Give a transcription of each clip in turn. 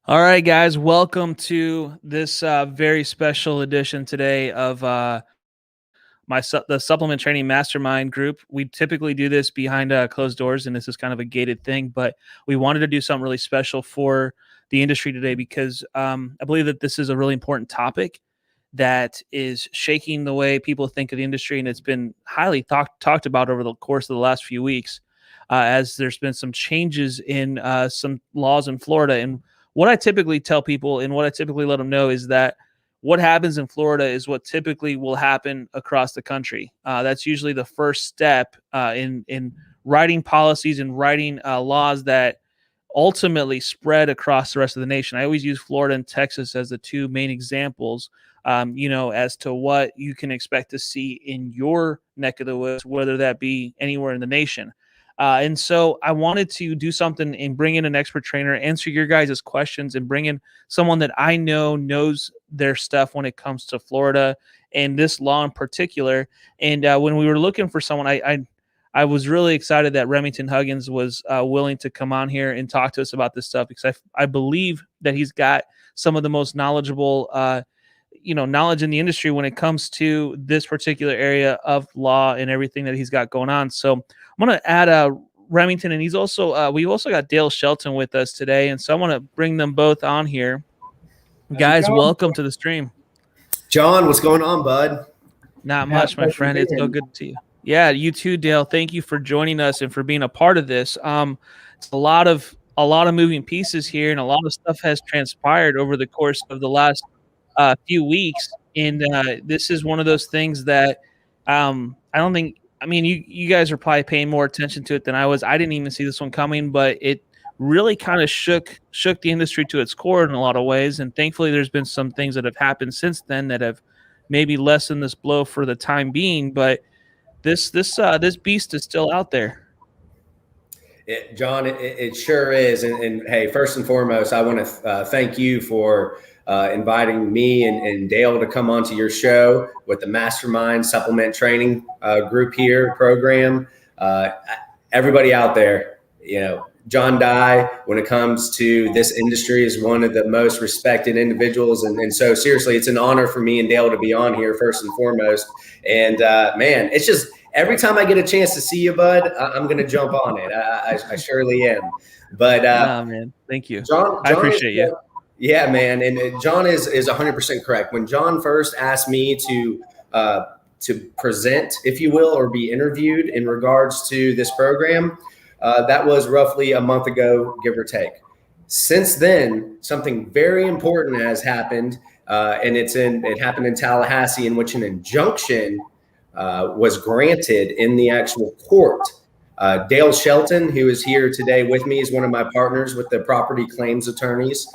All right, guys, welcome to this very special edition today of the supplement training mastermind group. We typically do this behind closed doors, and this is kind of a gated thing, but we wanted to do something really special for the industry today because I believe that this is a really important topic that is shaking the way people think of the industry, and it's been highly talked about over the course of the last few weeks as there's been some changes in some laws in Florida. And what I typically tell people and what I typically let them know is that what happens in Florida is what typically will happen across the country. That's usually the first step in writing policies and writing laws that ultimately spread across the rest of the nation. I always use Florida and Texas as the two main examples, as to what you can expect to see in your neck of the woods, whether that be anywhere in the nation. And so I wanted to do something and bring in an expert trainer, answer your guys' questions, and bring in someone that I know knows their stuff when it comes to Florida and this law in particular. And when we were looking for someone, I was really excited that Remington Huggins was willing to come on here and talk to us about this stuff because I believe that he's got some of the most knowledgeable knowledge in the industry when it comes to this particular area of law and everything that he's got going on. So I'm going to add Remington, and he's also we've also got Dale Shelton with us today, and so I want to bring them both on here. Guys, welcome to the stream. John, what's going on, bud? Not much, my friend. It's so good to see you. Yeah, you too, Dale. Thank you for joining us and for being a part of this. It's a lot of moving pieces here, and a lot of stuff has transpired over the course of the last few weeks. And this is one of those things that I don't think. I mean, you guys are probably paying more attention to it than I was. I didn't even see this one coming, but it really kind of shook the industry to its core in a lot of ways. And thankfully, there's been some things that have happened since then that have maybe lessened this blow for the time being. But this beast is still out there. John, it sure is. And hey, first and foremost, I want to thank you for inviting me and Dale to come onto your show with the Mastermind Supplement Training group here program. Everybody out there, John Dye, when it comes to this industry, is one of the most respected individuals. And so seriously, it's an honor for me and Dale to be on here first and foremost. And man, it's just every time I get a chance to see you, bud, I'm going to jump on it. I surely am. But man, thank you. John, I appreciate you. Yeah, man. And John is 100% correct. When John first asked me to present, if you will, or be interviewed in regards to this program, that was roughly a month ago, give or take. Since then, something very important has happened, and it happened in Tallahassee, in which an injunction was granted in the actual court. Dale Shelton, who is here today with me, is one of my partners with the property claims attorneys.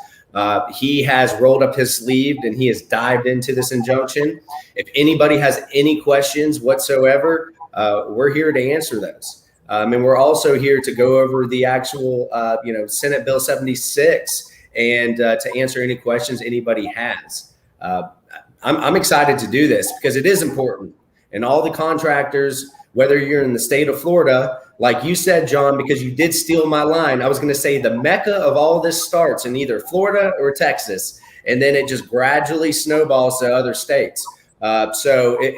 He has rolled up his sleeve and he has dived into this injunction. If anybody has any questions whatsoever, we're here to answer those. And we're also here to go over the actual, Senate Bill 76 and to answer any questions anybody has. I'm excited to do this because it is important. And all the contractors, whether you're in the state of Florida, like you said, John, because you did steal my line, I was going to say the mecca of all this starts in either Florida or Texas, and then it just gradually snowballs to other states. I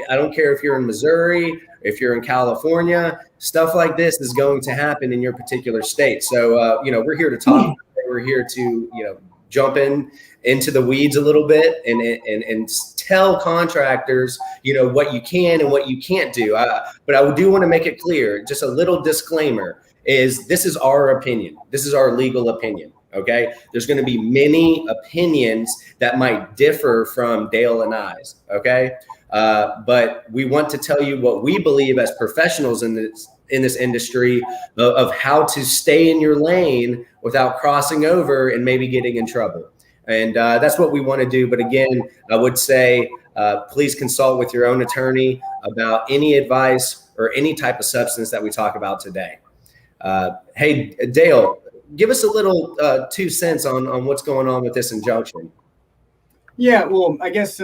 don't care if you're in Missouri, if you're in California, stuff like this is going to happen in your particular state. So, we're here to talk. We're here to, jump into the weeds a little bit and tell contractors, what you can and what you can't do. But I do want to make it clear, just a little disclaimer, is this is our opinion. This is our legal opinion. Okay. There's going to be many opinions that might differ from Dale and I's. Okay. But we want to tell you what we believe as professionals in this industry of how to stay in your lane without crossing over and maybe getting in trouble. And that's what we want to do. But again, I would say, please consult with your own attorney about any advice or any type of substance that we talk about today. Hey, Dale, give us a little 2 cents on what's going on with this injunction. Yeah, well, I guess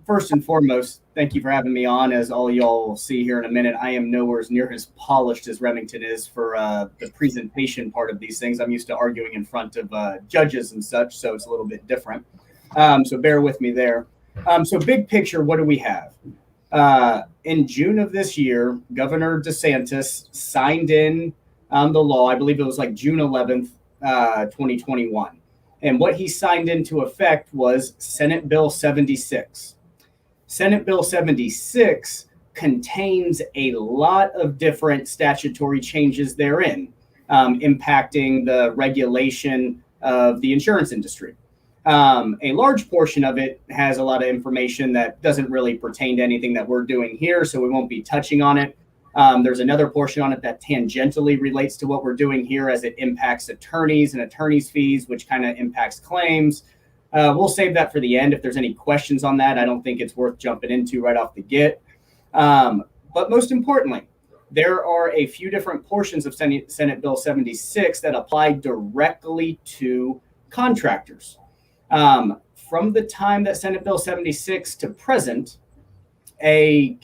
first and foremost, thank you for having me on. As all y'all will see here in a minute, I am nowhere near as polished as Remington is for the presentation part of these things. I'm used to arguing in front of judges and such, so it's a little bit different. So bear with me there. So big picture, what do we have? In June of this year, Governor DeSantis signed in the law. I believe it was like June 11th, 2021. And what he signed into effect was Senate Bill 76. Senate Bill 76 contains a lot of different statutory changes therein, impacting the regulation of the insurance industry. A large portion of it has a lot of information that doesn't really pertain to anything that we're doing here, so we won't be touching on it. There's another portion on it that tangentially relates to what we're doing here as it impacts attorneys and attorneys' fees, which kind of impacts claims. We'll save that for the end. If there's any questions on that, I don't think it's worth jumping into right off the get. But most importantly, there are a few different portions of Senate Bill 76 that apply directly to contractors. From the time that Senate Bill 76 to present, a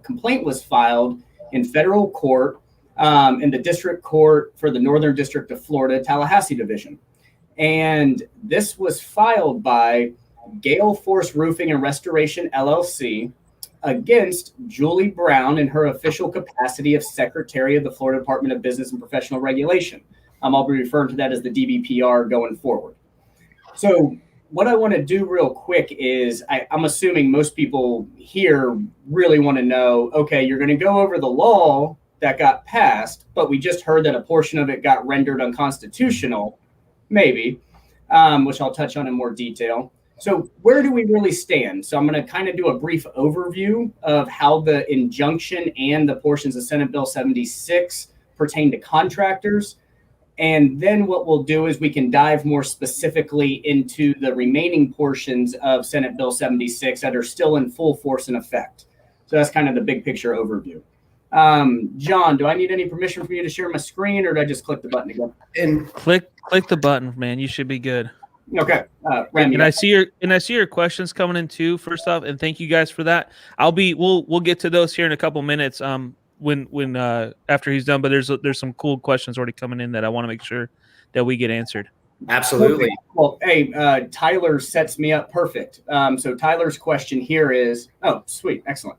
complaint was filed in federal court in the district court for the Northern District of Florida, Tallahassee Division. And this was filed by Gale Force Roofing and Restoration, LLC, against Julie Brown in her official capacity of Secretary of the Florida Department of Business and Professional Regulation. I'll be referring to that as the DBPR going forward. So what I want to do real quick is I'm assuming most people here really want to know, okay, you're going to go over the law that got passed, but we just heard that a portion of it got rendered unconstitutional, maybe, which I'll touch on in more detail. So where do we really stand? So I'm going to kind of do a brief overview of how the injunction and the portions of Senate Bill 76 pertain to contractors. And then what we'll do is we can dive more specifically into the remaining portions of Senate Bill 76 that are still in full force and effect. So that's kind of the big picture overview. John, do I need any permission for you to share my screen, or do I just click the button again? And click the button, man. You should be good. Okay. Remy, and I see your questions coming in too. First off, and thank you guys for that. We'll get to those here in a couple minutes. When after he's done, but there's some cool questions already coming in that I want to make sure that we get answered. Absolutely. Okay. Well, hey, Tyler sets me up perfect. So Tyler's question here is, oh, sweet, excellent.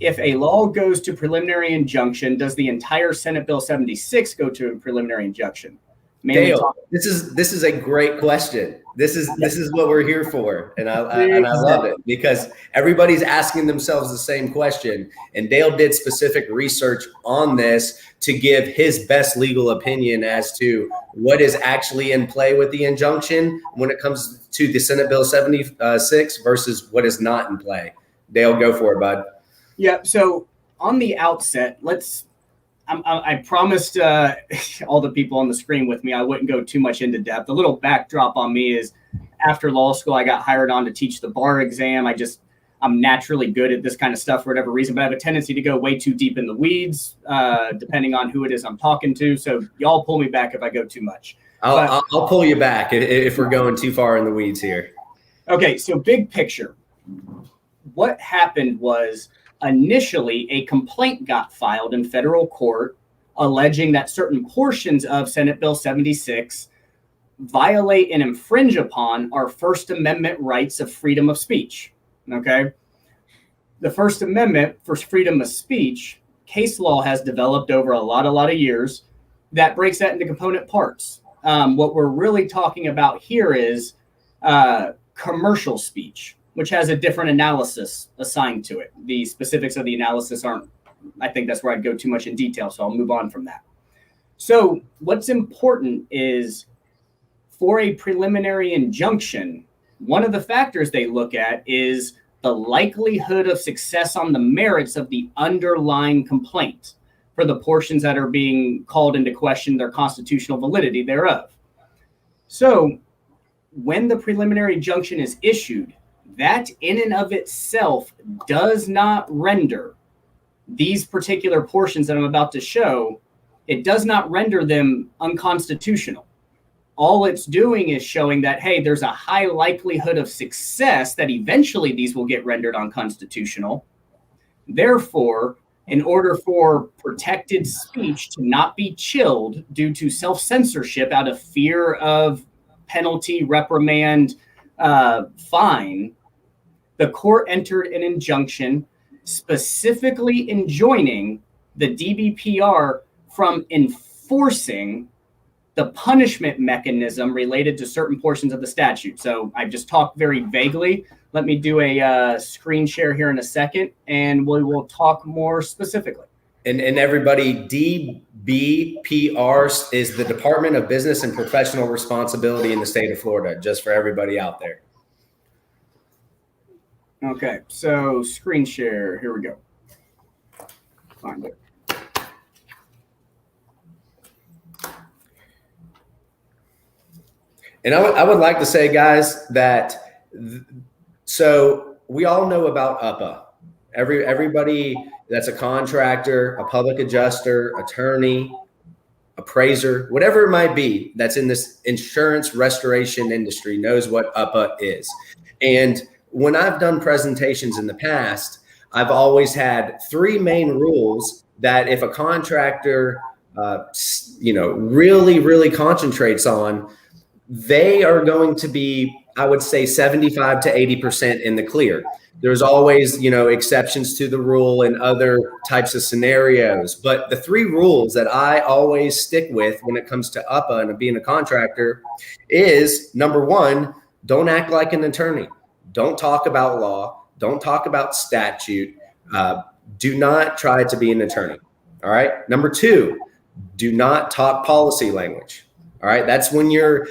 If a law goes to preliminary injunction, does the entire Senate Bill 76 go to a preliminary injunction? Dale, this is a great question. This is what we're here for, and I love it because everybody's asking themselves the same question. And Dale did specific research on this to give his best legal opinion as to what is actually in play with the injunction when it comes to the Senate Bill 76 versus what is not in play. Dale, go for it, bud. Yeah. So on the outset, I promised all the people on the screen with me I wouldn't go too much into depth. A little backdrop on me is after law school, I got hired on to teach the bar exam. I'm naturally good at this kind of stuff for whatever reason, but I have a tendency to go way too deep in the weeds, depending on who it is I'm talking to. So y'all pull me back if I go too much. I'll pull you back if we're going too far in the weeds here. Okay, so big picture. What happened was, initially, a complaint got filed in federal court alleging that certain portions of Senate Bill 76 violate and infringe upon our First Amendment rights of freedom of speech. Okay? The First Amendment for freedom of speech, case law has developed over a lot of years that breaks that into component parts. What we're really talking about here is commercial speech, which has a different analysis assigned to it. The specifics of the analysis aren't, I think that's where I'd go too much in detail, so I'll move on from that. So what's important is for a preliminary injunction, one of the factors they look at is the likelihood of success on the merits of the underlying complaint for the portions that are being called into question, their constitutional validity thereof. So when the preliminary injunction is issued, that in and of itself does not render these particular portions that I'm about to show, it does not render them unconstitutional. all it's doing is showing that, hey, there's a high likelihood of success that eventually these will get rendered unconstitutional. Therefore, in order for protected speech to not be chilled due to self-censorship out of fear of penalty, reprimand, fine, the court entered an injunction specifically enjoining the DBPR from enforcing the punishment mechanism related to certain portions of the statute. So I've just talked very vaguely. Let me do a screen share here in a second, and we will talk more specifically. And everybody, DBPR is the Department of Business and Professional Responsibility in the state of Florida, just for everybody out there. Okay, so screen share, here we go. Find it. And I would like to say, guys, that so we all know about UPA. Everybody that's a contractor, a public adjuster, attorney, appraiser, whatever it might be, that's in this insurance restoration industry knows what UPA is. And when I've done presentations in the past, I've always had three main rules that if a contractor, really concentrates on, they are going to be, I would say, 75 to 80% in the clear. There's always, exceptions to the rule in other types of scenarios. But the three rules that I always stick with when it comes to UPA and being a contractor is, number one, don't act like an attorney. Don't talk about law. Don't talk about statute. Do not try to be an attorney. All right. Number two, do not talk policy language. All right. That's when you're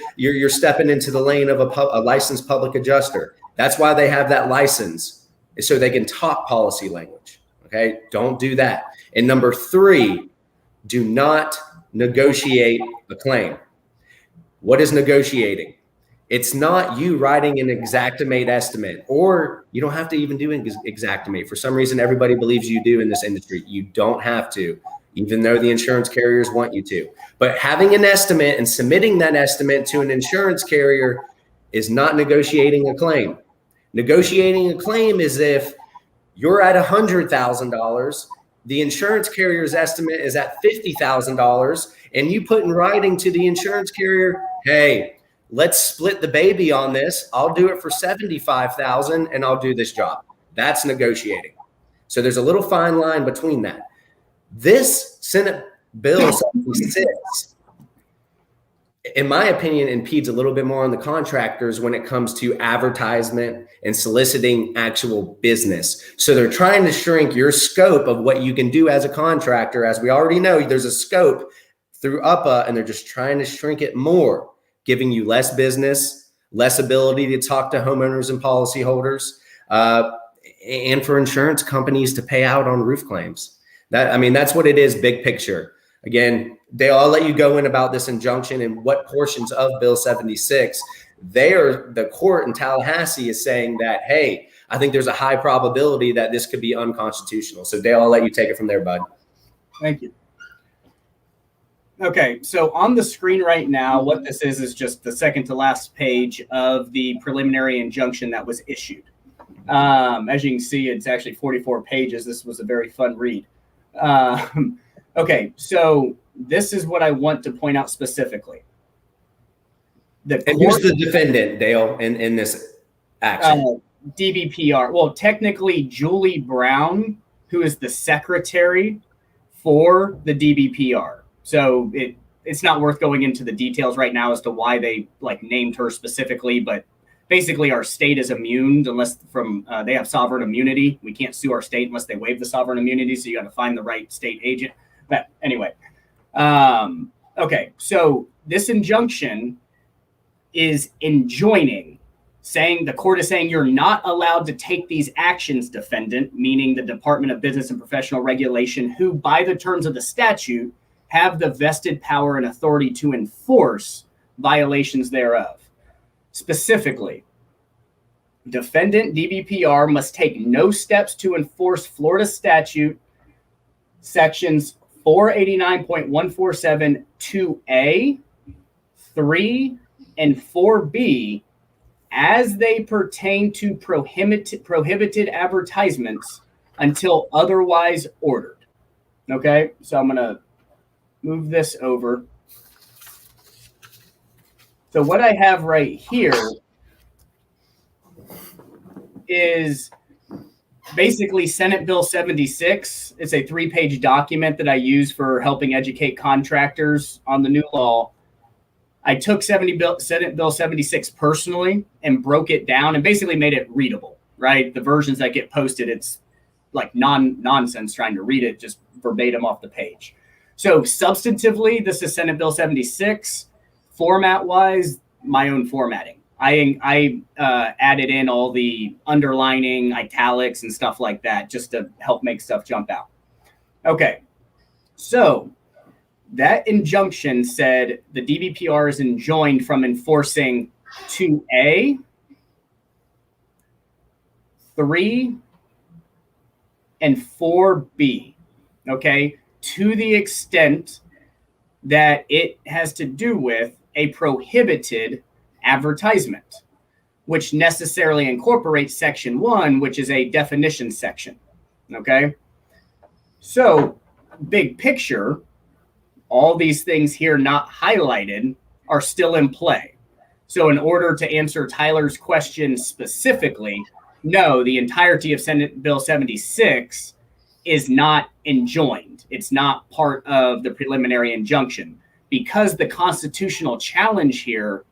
stepping into the lane of a licensed public adjuster. That's why they have that license, is so they can talk policy language. Okay. Don't do that. And number three, do not negotiate a claim. What is negotiating? It's not you writing an exactimate estimate, or you don't have to even do an exactimate. For some reason, everybody believes you do in this industry. You don't have to, even though the insurance carriers want you to. But having an estimate and submitting that estimate to an insurance carrier is not negotiating a claim. Negotiating a claim is if you're at $100,000, the insurance carrier's estimate is at $50,000, and you put in writing to the insurance carrier, hey, let's split the baby on this. I'll do it for $75,000 and I'll do this job. That's negotiating. So there's a little fine line between that. This Senate Bill 76, in my opinion, impedes a little bit more on the contractors when it comes to advertisement and soliciting actual business. So they're trying to shrink your scope of what you can do as a contractor. As we already know, there's a scope through UPA, and they're just trying to shrink it more, giving you less business, less ability to talk to homeowners and policyholders, and for insurance companies to pay out on roof claims. That's what it is, big picture. Again, I'll let you go in about this injunction and what portions of Bill 76. The court in Tallahassee is saying that, hey, I think there's a high probability that this could be unconstitutional. So Dale, I'll let you take it from there, bud. Thank you. Okay, so on the screen right now, what this is just the second to last page of the preliminary injunction that was issued. As you can see, it's actually 44 pages. This was a very fun read. Okay, so this is what I want to point out specifically. And who's the defendant, Dale, in this action? DBPR. Well, technically, Julie Brown, who is the secretary for the DBPR. So it's not worth going into the details right now as to why they named her specifically, but basically our state is immune unless they have sovereign immunity. We can't sue our state unless they waive the sovereign immunity. So you got to find the right state agent. But anyway, okay. So this injunction is enjoining, saying the court is saying you're not allowed to take these actions, defendant, meaning the Department of Business and Professional Regulation, who by the terms of the statute have the vested power and authority to enforce violations thereof. Specifically, defendant DBPR must take no steps to enforce Florida statute sections 489.147 2A 3 and 4B as they pertain to prohibited advertisements until otherwise ordered. Okay, so I'm going to move this over. So what I have right here is basically Senate Bill 76. It's a 3-page document that I use for helping educate contractors on the new law. I took Senate Bill 76 personally and broke it down and basically made it readable, right? The versions that get posted, it's like nonsense trying to read it just verbatim off the page. So substantively, this is Senate Bill 76. Format-wise, my own formatting. I added in all the underlining, italics, and stuff like that just to help make stuff jump out. Okay, so that injunction said the DBPR is enjoined from enforcing 2A, 3, and 4B, okay, to the extent that it has to do with a prohibited advertisement, which necessarily incorporates Section 1, which is a definition section, okay? So, big picture, all these things here not highlighted are still in play. So in order to answer Tyler's question specifically, no, the entirety of Senate Bill 76 is not enjoined. It's not part of the preliminary injunction because the constitutional challenge here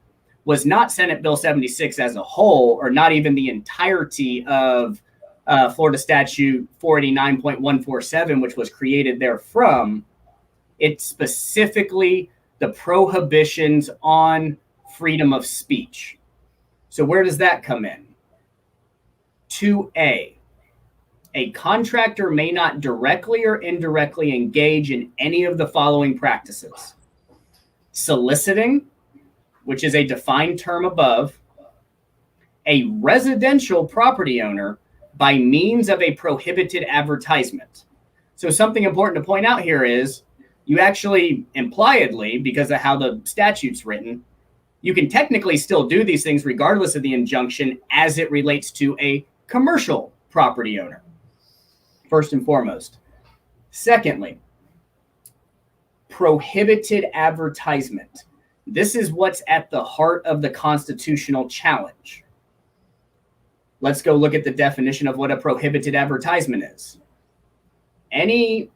was not Senate Bill 76 as a whole, or not even the entirety of Florida Statute 489.147, which was created therefrom. It's specifically the prohibitions on freedom of speech. So where does that come in? 2A, a contractor may not directly or indirectly engage in any of the following practices: soliciting, which is a defined term above, a residential property owner by means of a prohibited advertisement. So something important to point out here is you actually impliedly, because of how the statute's written, you can technically still do these things regardless of the injunction as it relates to a commercial property owner, first and foremost. Secondly, prohibited advertisement. This is what's at the heart of the constitutional challenge. Let's go look at the definition of what a prohibited advertisement is. Any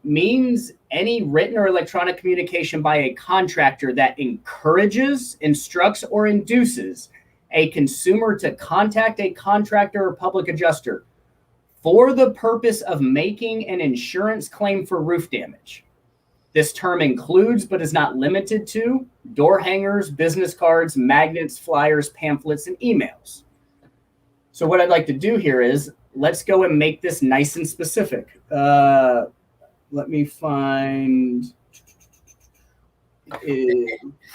means, any written or electronic communication by a contractor that encourages, instructs, or induces a consumer to contact a contractor or public adjuster for the purpose of making an insurance claim for roof damage. This term includes, but is not limited to, door hangers, business cards, magnets, flyers, pamphlets, and emails. So what I'd like to do here is, let's go and make this nice and specific. Let me find.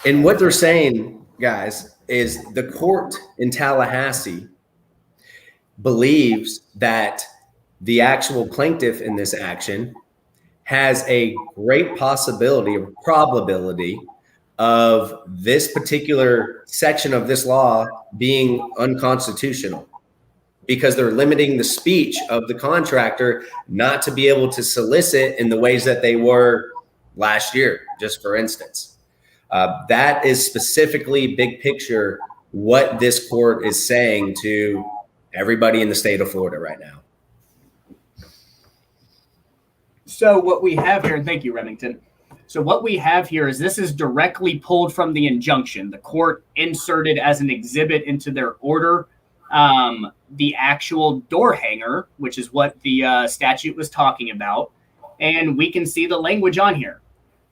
And what they're saying, guys, is the court in Tallahassee believes that the actual plaintiff in this action has a great possibility or probability of this particular section of this law being unconstitutional, because they're limiting the speech of the contractor not to be able to solicit in the ways that they were last year, just for instance. That is specifically big picture what this court is saying to everybody in the state of Florida right now. So what we have here, and thank you, Remington. So what we have here is this is directly pulled from the injunction. The court inserted as an exhibit into their order the actual door hanger, which is what the statute was talking about. And we can see the language on here.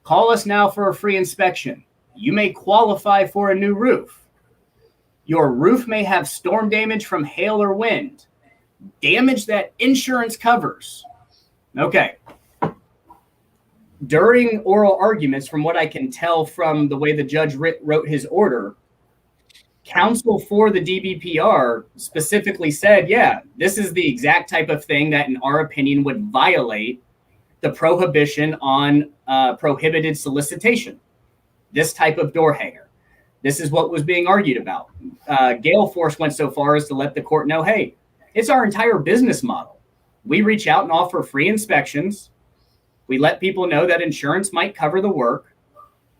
Call us now for a free inspection. You may qualify for a new roof. Your roof may have storm damage from hail or wind. Damage that insurance covers. Okay. During oral arguments, from what I can tell from the way the judge wrote his order, counsel for the DBPR specifically said, yeah, this is the exact type of thing that, in our opinion, would violate the prohibition on prohibited solicitation. this type of door hanger. This is what was being argued about. Gale Force went so far as to let the court know, hey, it's our entire business model. We reach out and offer free inspections. We let people know that insurance might cover the work.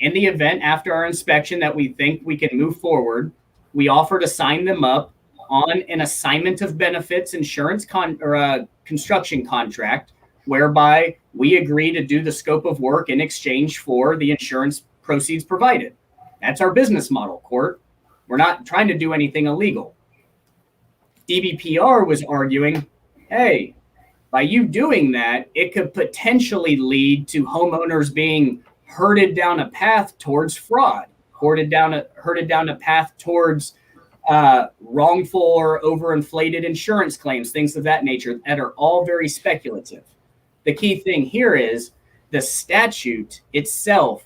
In the event after our inspection that we think we can move forward, we offer to sign them up on an assignment of benefits insurance construction contract, whereby we agree to do the scope of work in exchange for the insurance proceeds provided. That's our business model, court. We're not trying to do anything illegal. DBPR was arguing, hey, by you doing that, it could potentially lead to homeowners being herded down a path towards fraud, herded down a path towards wrongful or overinflated insurance claims, things of that nature that are all very speculative. The key thing here is the statute itself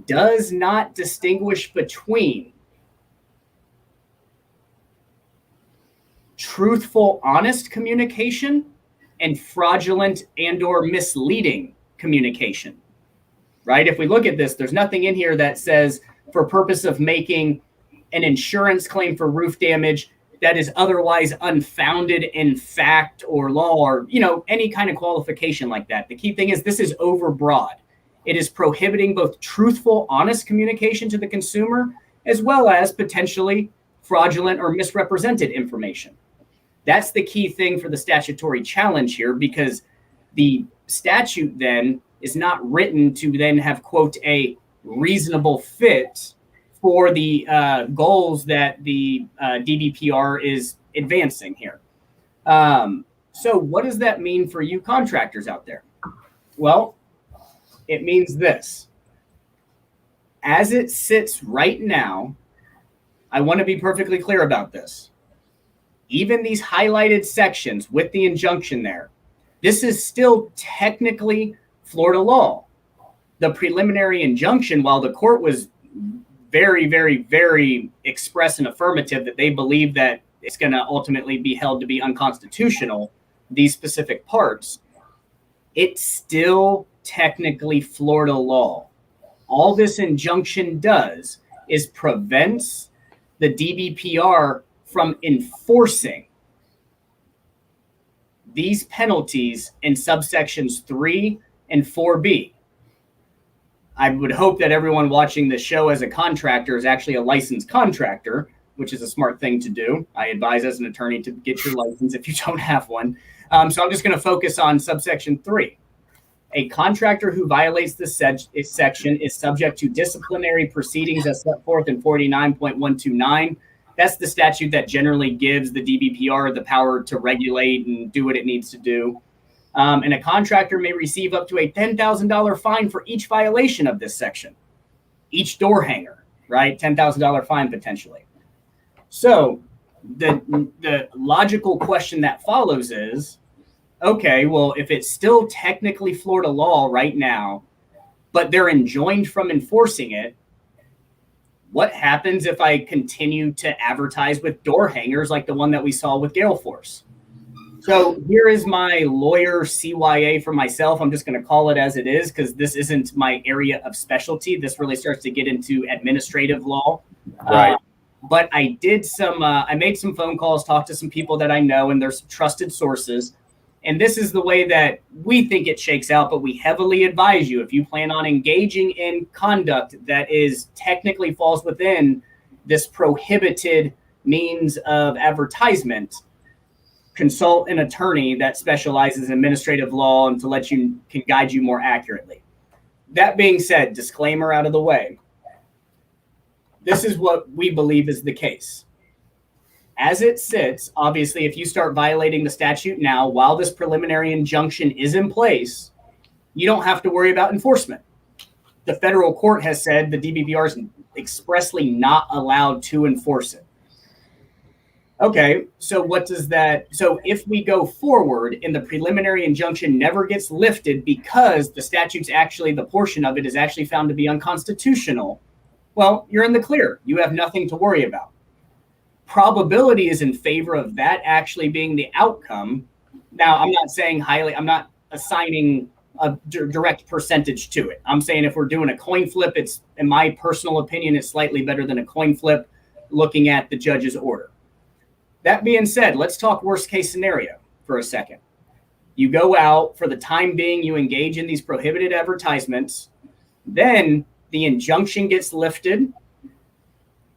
does not distinguish between truthful, honest communication and fraudulent and or misleading communication, right? If we look at this, there's nothing in here that says for purpose of making an insurance claim for roof damage that is otherwise unfounded in fact or law or, any kind of qualification like that. The key thing is this is overbroad. It is prohibiting both truthful, honest communication to the consumer, as well as potentially fraudulent or misrepresented information. That's the key thing for the statutory challenge here, because the statute then is not written to then have, quote, a reasonable fit for the goals that the DBPR is advancing here. So what does that mean for you contractors out there? Well, it means this. As it sits right now, I want to be perfectly clear about this. Even these highlighted sections with the injunction there, this is still technically Florida law. The preliminary injunction, while the court was very, very, very express and affirmative that they believe that it's going to ultimately be held to be unconstitutional, these specific parts, it's still technically Florida law. All this injunction does is prevents the DBPR from enforcing these penalties in subsections 3 and 4B. I would hope that everyone watching the show as a contractor is actually a licensed contractor, which is a smart thing to do. I advise as an attorney to get your license if you don't have one. So I'm just going to focus on subsection 3. A contractor who violates this section is subject to disciplinary proceedings as set forth in 49.129. That's the statute that generally gives the DBPR the power to regulate and do what it needs to do. And a contractor may receive up to a $10,000 fine for each violation of this section. Each door hanger, right? $10,000 fine potentially. So the logical question that follows is, okay, well, if it's still technically Florida law right now, but they're enjoined from enforcing it, what happens if I continue to advertise with door hangers like the one that we saw with Gale Force? So here is my lawyer CYA for myself. I'm just going to call it as it is because this isn't my area of specialty. This really starts to get into administrative law. Right. But I did I made some phone calls, talked to some people that I know, and there's trusted sources. And this is the way that we think it shakes out, but we heavily advise you, if you plan on engaging in conduct that is technically falls within this prohibited means of advertisement, consult an attorney that specializes in administrative law and can guide you more accurately. That being said, disclaimer out of the way, this is what we believe is the case. As it sits, obviously, if you start violating the statute now, while this preliminary injunction is in place, you don't have to worry about enforcement. The federal court has said the DBPR is expressly not allowed to enforce it. Okay, so so if we go forward and the preliminary injunction never gets lifted because the statute's actually, the portion of it is actually found to be unconstitutional, well, you're in the clear. You have nothing to worry about. Probability is in favor of that actually being the outcome. Now, I'm not saying I'm not assigning a direct percentage to it. I'm saying if we're doing a coin flip, it's, in my personal opinion, it's slightly better than a coin flip looking at the judge's order. That being said, let's talk worst case scenario for a second. You go out, for the time being, you engage in these prohibited advertisements, then the injunction gets lifted,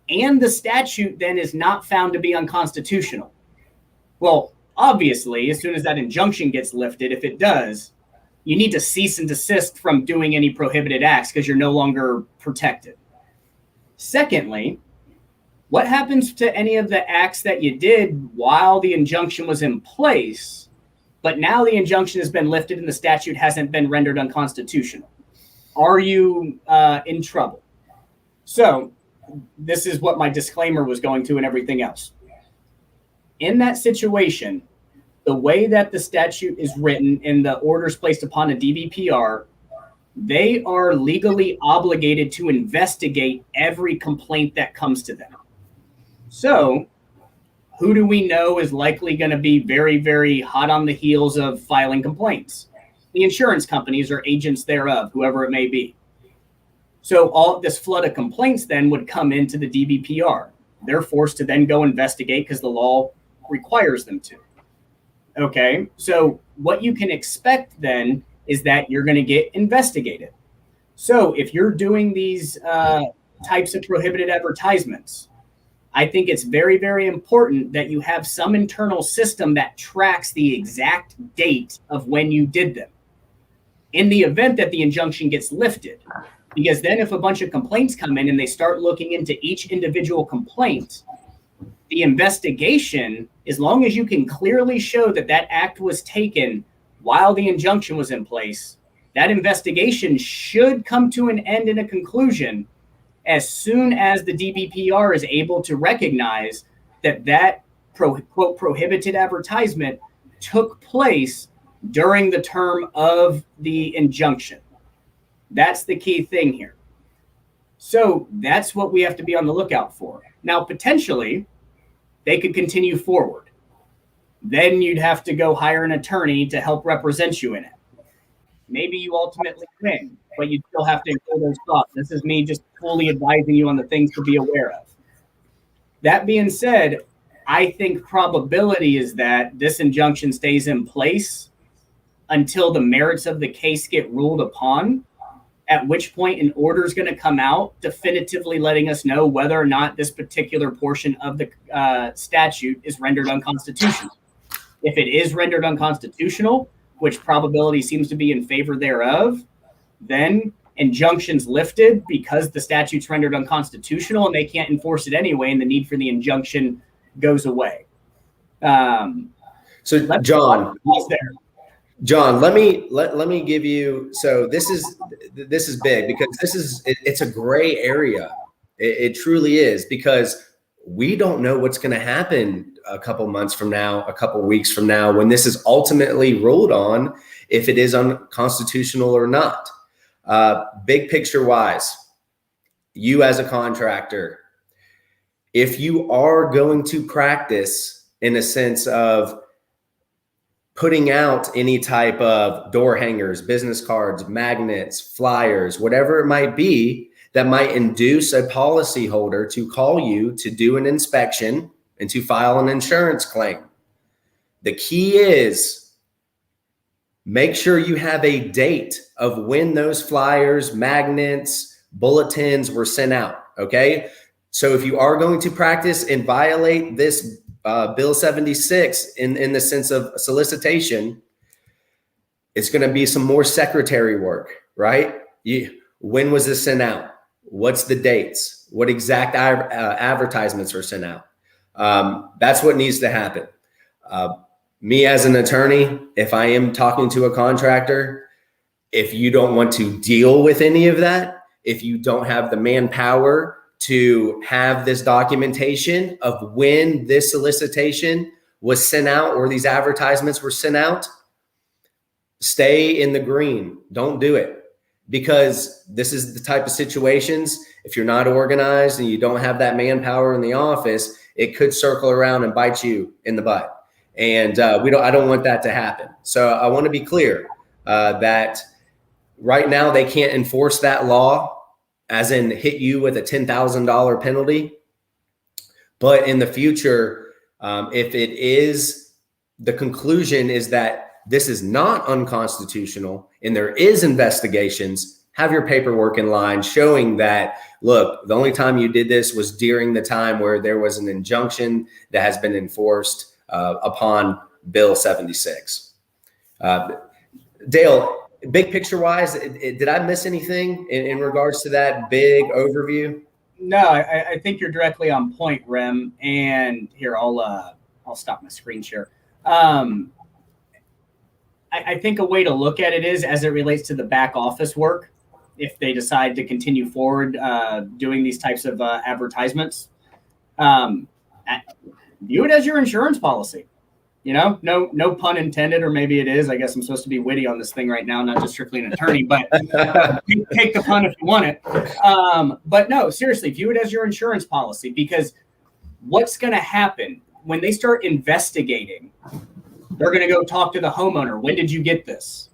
and the statute then is not found to be unconstitutional. Well, obviously, as soon as that injunction gets lifted, if it does, you need to cease and desist from doing any prohibited acts because you're no longer protected. Secondly, what happens to any of the acts that you did while the injunction was in place, but now the injunction has been lifted and the statute hasn't been rendered unconstitutional? Are you in trouble? So this is what my disclaimer was going to and everything else. In that situation, the way that the statute is written in the orders placed upon a DBPR, they are legally obligated to investigate every complaint that comes to them. So who do we know is likely going to be very, very hot on the heels of filing complaints? The insurance companies or agents thereof, whoever it may be. So all this flood of complaints then would come into the DBPR. They're forced to then go investigate because the law requires them to. Okay, so what you can expect then is that you're going to get investigated. So if you're doing these types of prohibited advertisements, I think it's very, very important that you have some internal system that tracks the exact date of when you did them in the event that the injunction gets lifted. Because then if a bunch of complaints come in and they start looking into each individual complaint, the investigation, as long as you can clearly show that that act was taken while the injunction was in place, that investigation should come to an end and a conclusion as soon as the DBPR is able to recognize that that quote prohibited advertisement took place during the term of the injunction. That's the key thing here. So that's what we have to be on the lookout for. Now, potentially, they could continue forward. Then you'd have to go hire an attorney to help represent you in it. Maybe you ultimately win, but you still have to include those thoughts. This is me just fully advising you on the things to be aware of. That being said, I think probability is that this injunction stays in place until the merits of the case get ruled upon, at which point an order is going to come out definitively letting us know whether or not this particular portion of the statute is rendered unconstitutional. If it is rendered unconstitutional, which probability seems to be in favor thereof, then injunctions lifted because the statute's rendered unconstitutional and they can't enforce it anyway, and the need for the injunction goes away. So John, let me give you. So this is big because it's a gray area. It truly is, because we don't know what's going to happen a couple months from now, a couple weeks from now, when this is ultimately ruled on, if it is unconstitutional or not. Big picture wise, you as a contractor, if you are going to practice in a sense of putting out any type of door hangers, business cards, magnets, flyers, whatever it might be, that might induce a policyholder to call you to do an inspection and to file an insurance claim. The key is make sure you have a date of when those flyers, magnets, bulletins were sent out, okay? So if you are going to practice and violate this Bill 76 in the sense of solicitation, it's going to be some more secretary work, right? When was this sent out? What's the dates? What exact advertisements were sent out? That's what needs to happen. Me as an attorney, if I am talking to a contractor, if you don't want to deal with any of that, if you don't have the manpower to have this documentation of when this solicitation was sent out or these advertisements were sent out, stay in the green. Don't do it. Because this is the type of situations, if you're not organized and you don't have that manpower in the office, it could circle around and bite you in the butt. And I don't want that to happen. So I want to be clear. that right now they can't enforce that law, as in hit you with a $10,000 penalty. But in the future, if it is, the conclusion is that this is not unconstitutional and there is investigations, have your paperwork in line showing that, look, the only time you did this was during the time where there was an injunction that has been enforced upon Bill 76. Dale, big picture wise, did I miss anything in regards to that big overview? No, I think you're directly on point, Rem. And here, I'll stop my screen share. I think a way to look at it is as it relates to the back office work. If they decide to continue forward doing these types of advertisements, view it as your insurance policy. You know, no pun intended, or maybe it is. I guess I'm supposed to be witty on this thing right now, not just strictly an attorney, but take the pun if you want it. But no, seriously, view it as your insurance policy, because what's going to happen when they start investigating? They're going to go talk to the homeowner. When did you get this?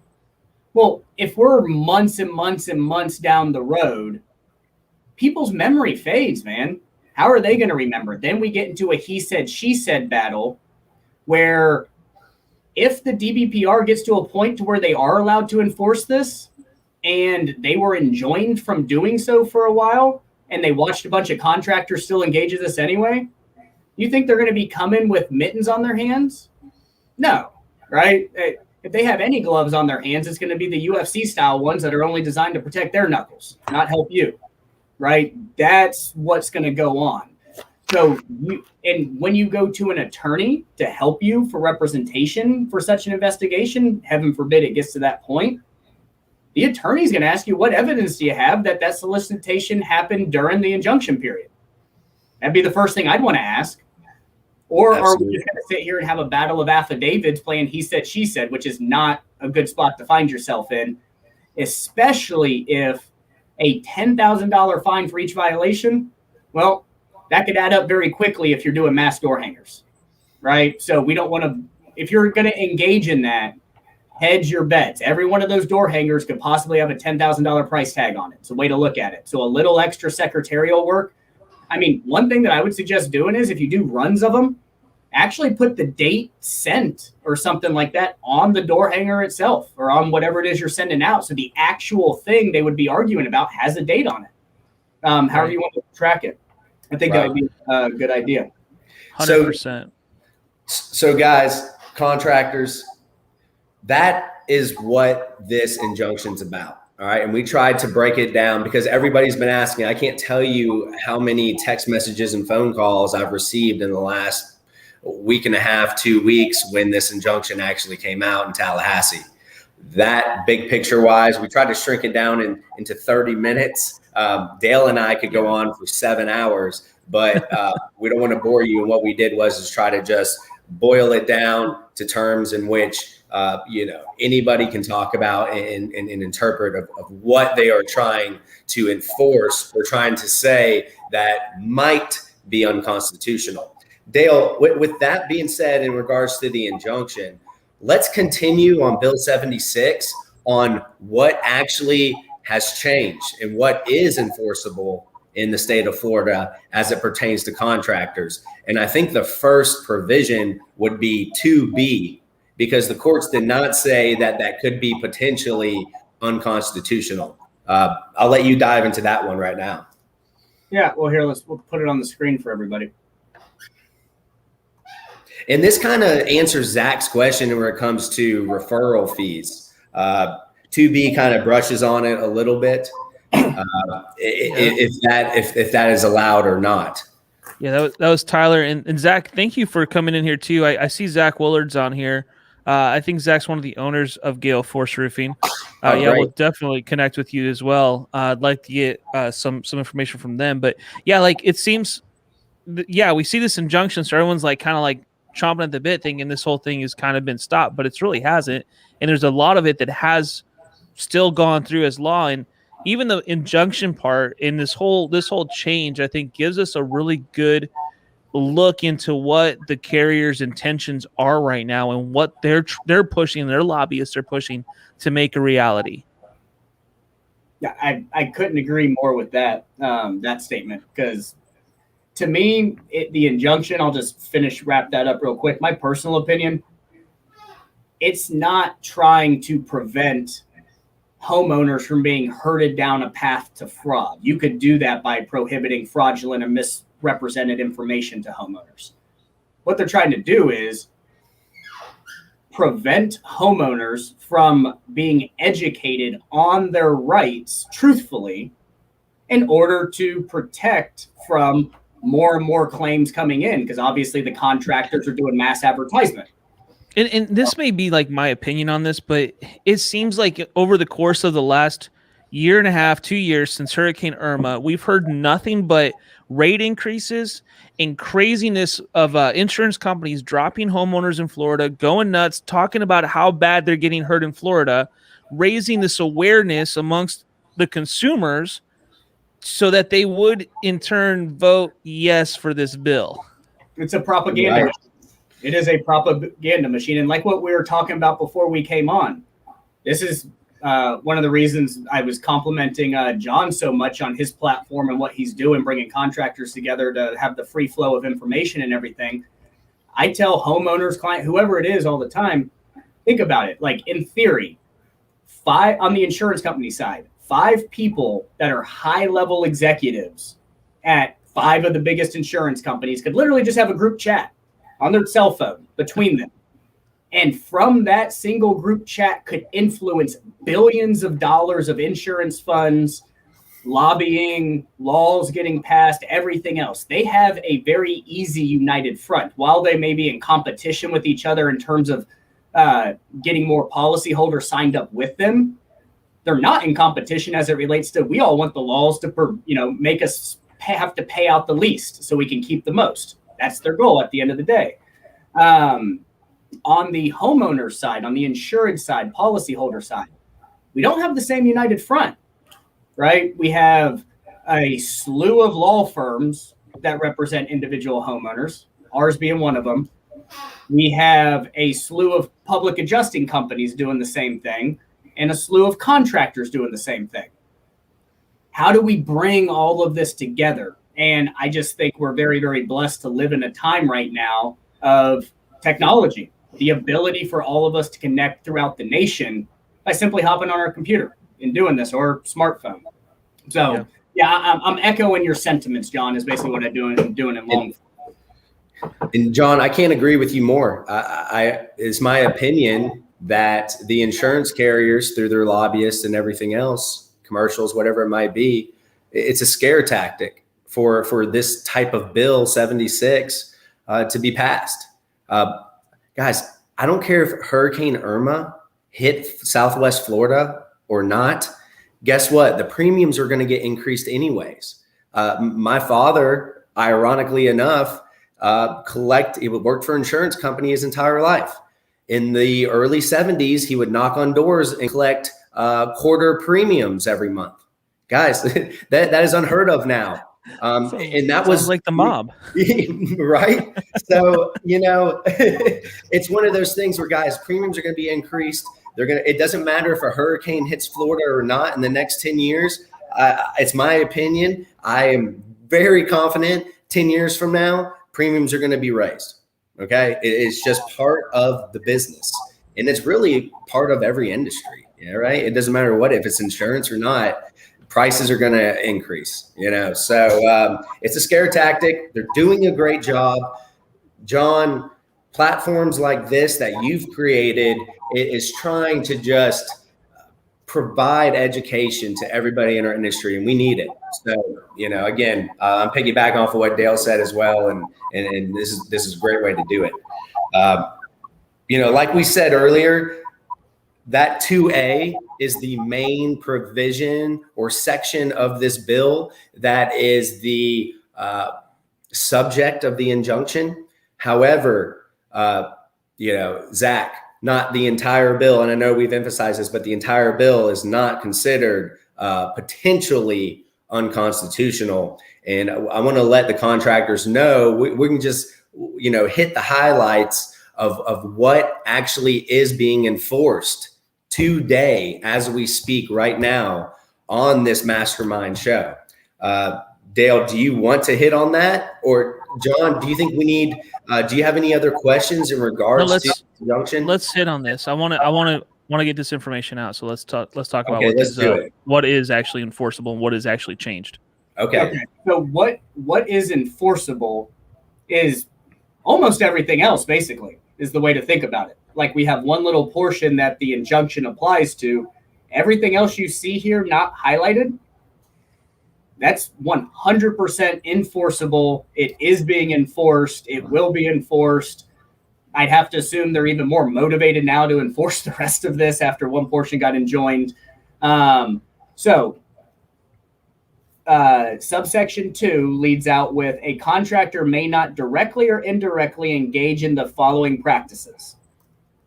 Well, if we're months and months and months down the road, people's memory fades, man. How are they going to remember? Then we get into a he said, she said battle, where if the DBPR gets to a point to where they are allowed to enforce this, and they were enjoined from doing so for a while, and they watched a bunch of contractors still engage in this anyway, you think they're going to be coming with mittens on their hands? No, right? If they have any gloves on their hands, it's going to be the UFC style ones that are only designed to protect their knuckles, not help you, right? That's what's going to go on. So when you go to an attorney to help you for representation for such an investigation, heaven forbid it gets to that point, the attorney's going to ask you, what evidence do you have that that solicitation happened during the injunction period? That'd be the first thing I'd want to ask. Or Absolutely. Are we just going to sit here and have a battle of affidavits playing he said, she said, which is not a good spot to find yourself in, especially if a $10,000 fine for each violation, well, that could add up very quickly if you're doing mass door hangers, right? So we don't want to, if you're going to engage in that, hedge your bets. Every one of those door hangers could possibly have a $10,000 price tag on it. It's a way to look at it. So a little extra secretarial work. I mean, one thing that I would suggest doing is if you do runs of them, actually put the date sent or something like that on the door hanger itself, or on whatever it is you're sending out. So the actual thing they would be arguing about has a date on it. However you want to track it. I think that would be a good idea. 100%. So guys, contractors, that is what this injunction's about. All right. And we tried to break it down because everybody's been asking. I can't tell you how many text messages and phone calls I've received in the last week and a half, 2 weeks, when this injunction actually came out in Tallahassee. That big picture wise, we tried to shrink it down into 30 minutes. Dale and I could go on for 7 hours, but we don't want to bore you. And what we did was try to just boil it down to terms in which anybody can talk about and interpret of what they are trying to enforce or trying to say that might be unconstitutional. Dale, with that being said, in regards to the injunction, let's continue on Bill 76 on what actually has changed and what is enforceable in the state of Florida as it pertains to contractors. And I think the first provision would be 2B, because the courts did not say that that could be potentially unconstitutional. I'll let you dive into that one right now. Yeah, well, here, we'll put it on the screen for everybody. And this kind of answers Zach's question when it comes to referral fees. 2B kind of brushes on it a little bit, if that is allowed or not. Yeah, that was Tyler. And Zach, thank you for coming in here too. I see Zach Willard's on here. I think Zach's one of the owners of Gale Force Roofing. We'll definitely connect with you as well. I'd like to get some information from them. But yeah, like it seems, we see this injunction, so everyone's like kind of like chomping at the bit, thinking this whole thing has kind of been stopped, but it really hasn't. And there's a lot of it that has still gone through as law. And even the injunction part in this whole change, I think, gives us a really good look into what the carrier's intentions are right now and what they're pushing, their lobbyists are pushing to make a reality. Yeah, I couldn't agree more with that statement, because to me, the injunction, I'll just wrap that up real quick. My personal opinion, it's not trying to prevent homeowners from being herded down a path to fraud. You could do that by prohibiting fraudulent and misrepresented information to homeowners. What they're trying to do is prevent homeowners from being educated on their rights truthfully in order to protect from more and more claims coming in, because obviously the contractors are doing mass advertisement. And this may be like my opinion on this, but it seems like over the course of the last year and a half, 2 years since Hurricane Irma, we've heard nothing but rate increases and craziness of insurance companies dropping homeowners in Florida, going nuts, talking about how bad they're getting hurt in Florida, raising this awareness amongst the consumers so that they would in turn vote yes for this bill. It's a propaganda. Right. It is a propaganda machine. And like what we were talking about before we came on, this is one of the reasons I was complimenting John so much on his platform and what he's doing, bringing contractors together to have the free flow of information and everything. I tell homeowners, client, whoever it is all the time, think about it. Like in theory, 5 on the insurance company side, 5 people that are high-level executives at 5 of the biggest insurance companies could literally just have a group chat on their cell phone between them. And from that single group chat could influence billions of dollars of insurance funds, lobbying, laws getting passed, everything else. They have a very easy united front. While they may be in competition with each other in terms of getting more policyholders signed up with them, they're not in competition as it relates to, we all want the laws to make us have to pay out the least so we can keep the most. That's their goal at the end of the day. On the homeowner side, on the insured side, policyholder side, we don't have the same united front, right? We have a slew of law firms that represent individual homeowners, ours being one of them. We have a slew of public adjusting companies doing the same thing, and a slew of contractors doing the same thing. How do we bring all of this together? And I just think we're very, very blessed to live in a time right now of technology, the ability for all of us to connect throughout the nation by simply hopping on our computer and doing this, or smartphone. So, I'm echoing your sentiments, John, is basically what I'm doing in long. And John, I can't agree with you more. It's my opinion that the insurance carriers, through their lobbyists and everything else, commercials, whatever it might be, it's a scare tactic for this type of bill 76 to be passed. Guys, I don't care if Hurricane Irma hit Southwest Florida or not. Guess what? The premiums are going to get increased anyways. My father, ironically enough, he would work for an insurance company his entire life. In the early 70s, he would knock on doors and collect quarter premiums every month. Guys, that is unheard of now. And that was like the mob, right? So, it's one of those things where, guys, premiums are going to be increased. It doesn't matter if a hurricane hits Florida or not in the next 10 years. It's my opinion. I am very confident 10 years from now, premiums are going to be raised. Okay. It's just part of the business, and it's really part of every industry. Right. It doesn't matter if it's insurance or not. Prices are going to increase, so it's a scare tactic. They're doing a great job. John, platforms like this that you've created is trying to just provide education to everybody in our industry, and we need it. So, again, I'm piggybacking off of what Dale said as well, and this is a great way to do it. Like we said earlier, that 2A is the main provision or section of this bill that is the subject of the injunction. However, Zach, not the entire bill, and I know we've emphasized this, but the entire bill is not considered potentially unconstitutional. And I want to let the contractors know we can just, hit the highlights of what actually is being enforced today as we speak right now on this mastermind show. Dale, do you want to hit on that? Or John, do you think we need, do you have any other questions in regards to injunction? Let's hit on this. I want to get this information out. So let's talk about what is actually enforceable and what is actually changed. Okay. So what is enforceable is almost everything else, basically, is the way to think about it. Like, we have one little portion that the injunction applies to. Everything else you see here not highlighted, that's 100% enforceable. It is being enforced. It will be enforced. I'd have to assume they're even more motivated now to enforce the rest of this after one portion got enjoined. Subsection 2 leads out with a contractor may not directly or indirectly engage in the following practices.